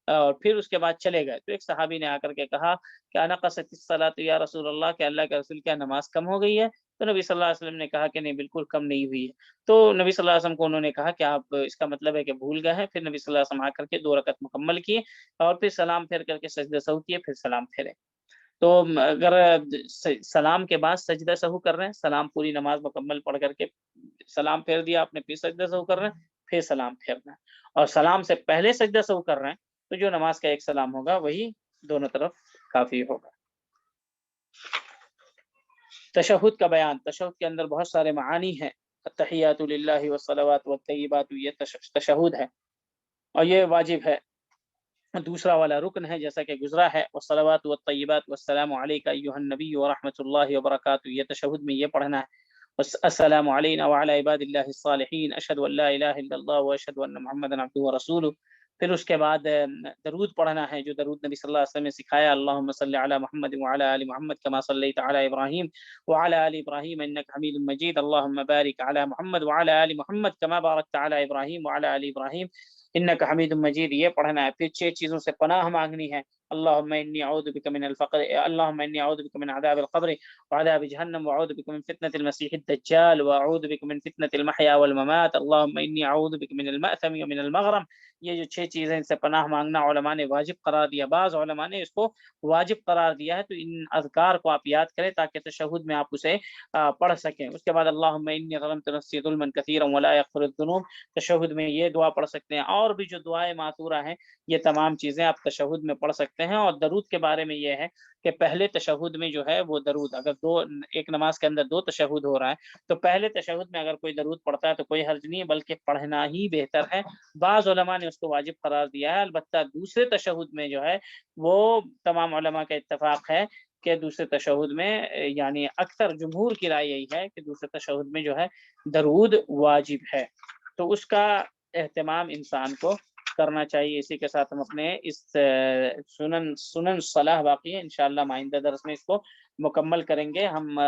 اور پھر اس کے بعد چلے گئے۔ تو ایک صحابی نے آ کر کے کہا کہ انا قصت الصلاۃ یا رسول اللہ، کہ اللہ کے رسول کیا نماز کم ہو گئی ہے؟ تو نبی صلی اللہ علیہ وسلم نے کہا کہ نہیں، بالکل کم نہیں ہوئی ہے۔ تو نبی صلی اللہ علیہ وسلم کو انہوں نے کہا کہ آپ اس کا مطلب ہے کہ بھول گئے ہیں۔ پھر نبی صلی اللہ علیہ وسلم آ کر کے 2 رکعت مکمل کیے، اور پھر سلام پھیر کر کے سجدہ سہو کیے، پھر سلام پھیرے۔ تو اگر سلام کے بعد سجدہ سہو کر رہے ہیں، سلام پوری نماز مکمل پڑھ کر کے سلام پھیر دیا آپ نے، پھر سجدہ سہو کر رہے ہیں، پھر سلام پھیرنا ہے، اور سلام سے پہلے سجدہ سہو کر رہے ہیں تو جو نماز کا ایک سلام ہوگا وہی دونوں طرف کافی ہوگا۔ تشہد کا بیان، تشہد کے اندر بہت سارے معانی ہیں، التحیات للہ والصلوات والطیبات، یہ تشہد ہے اور یہ واجب ہے۔ دوسرا والا رکن ہے جیسا کہ گزرا ہے، والصلوات والطیبات والسلام علیک ایھا النبی ورحمۃ اللہ وبرکاتہ، یہ تشہد میں یہ پڑھنا ہے۔ السلام علینا وعلی عباد اللہ الصالحین، اشہد ان لا الہ الا اللہ واشہد ان محمدا عبدہ ورسولہ۔ پھر اس کے بعد درود پڑھنا ہے، جو درود نبی صلی اللہ علیہ وسلم نے سکھایا، اللہم صلی علی محمد وعلی آل محمد کما صلیت علی ابراہیم وعلی آل ابراہیم انک حمید مجید، اللہم بارک علی محمد وعلی آل محمد کما بارکت علی ابراہیم وعلی آل ابراہیم انک حمید مجید، یہ پڑھنا ہے۔ پھر 6 چیزوں سے پناہ مانگنی ہے، اللہم انی اعوذ بک من الفقر، اللہم انی اعوذ بک من عذاب القبر وعذاب جہنم، واعوذ بک من فتنة المسیح الدجال، واعوذ بک من فتنة المحیا والممات، اللہم انی اعوذ بک من المأثم ومن المغرم۔ یہ جو 6 چیزیں، ان سے پناہ مانگنا علماء نے واجب قرار دیا، بعض علماء نے اس کو واجب قرار دیا ہے، تو ان اذکار کو آپ یاد کریں تاکہ تشہد میں آپ اسے پڑھ سکیں۔ اس کے بعد اللہم انی ظلمت نفسی ظلما کثیرا ولا یغفر الذنوب، تشہد میں یہ دعا پڑھ سکتے ہیں، اور بھی جو دعائیں معثورہ ہیں یہ تمام چیزیں آپ تشہد میں پڑھ سکتے ہیں۔ اور درود کے بارے میں یہ ہے کہ پہلے تشہد میں جو ہے وہ درود، اگر ایک نماز کے اندر 2 تشہد ہو رہا ہے تو پہلے تشہد میں اگر کوئی درود پڑھتا ہے تو کوئی حرج نہیں ہے، بلکہ پڑھنا ہی بہتر ہے۔ بعض علماء نے اس کو واجب قرار دیا ہے، البتہ دوسرے تشہد میں جو ہے وہ تمام علماء کا اتفاق ہے کہ دوسرے تشہد میں، یعنی اکثر جمہور کی رائے یہی ہے کہ دوسرے تشہد میں جو ہے درود واجب ہے، تو اس کا اہتمام انسان کو کرنا چاہیے۔ اسی کے ساتھ ہم اپنے اس سنن صلاح باقی ہے، انشاءاللہ آئندہ درس میں اس کو مکمل کریں گے۔ ہم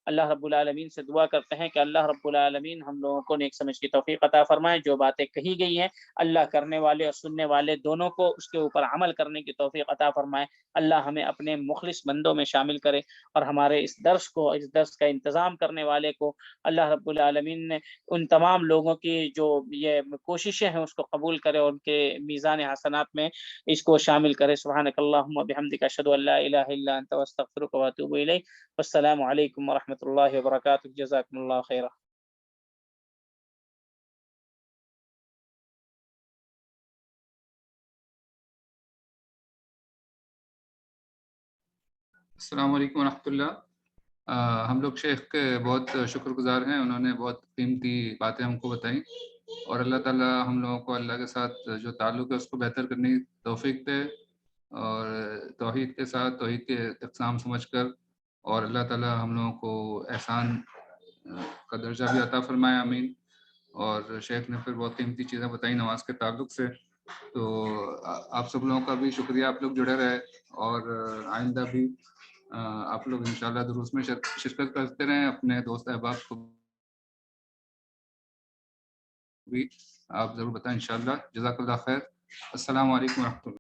اللہ رب العالمین سے دعا کرتے ہیں کہ اللہ رب العالمین ہم لوگوں کو نیک سمجھ کی توفیق عطا فرمائے، جو باتیں کہی گئی ہیں اللہ کرنے والے اور سننے والے دونوں کو اس کے اوپر عمل کرنے کی توفیق عطا فرمائے۔ اللہ ہمیں اپنے مخلص بندوں میں شامل کرے، اور ہمارے اس درس کا انتظام کرنے والے کو اللہ رب العالمین نے ان تمام لوگوں کی جو یہ کوششیں ہیں اس کو قبول کرے، اور ان کے میزان حسنات میں اس کو شامل کرے۔ سبحانک اللہم و بحمدک، اشہد ان لا الہ الا انت، واستغفرک واتوب الیک۔ والسلام علیکم ورحمۃ اللہ وبرکاتہ، جزاکم اللہ خیرا۔ السلام علیکم ورحمۃ اللہ۔ ہم لوگ شیخ کے بہت شکر گزار ہیں، انہوں نے بہت قیمتی باتیں ہم کو بتائیں، اور اللہ تعالیٰ ہم لوگوں کو اللہ کے ساتھ جو تعلق ہے اس کو بہتر کرنے کی توفیق دے، اور توحید کے ساتھ توحید کے اقسام سمجھ کر، اور اللہ تعالیٰ ہم لوگوں کو احسان کا درجہ بھی عطا فرمائے، آمین۔ اور شیخ نے پھر بہت قیمتی چیزیں بتائیں نماز کے تعلق سے، تو آپ سب لوگوں کا بھی شکریہ، آپ لوگ جڑے رہے، اور آئندہ بھی آپ لوگ انشاءاللہ دروس میں شرکت کرتے رہیں، اپنے دوست احباب کو بھی آپ ضرور بتائیں انشاءاللہ۔ جزاک اللہ خیر، السلام علیکم ورحمۃ اللہ۔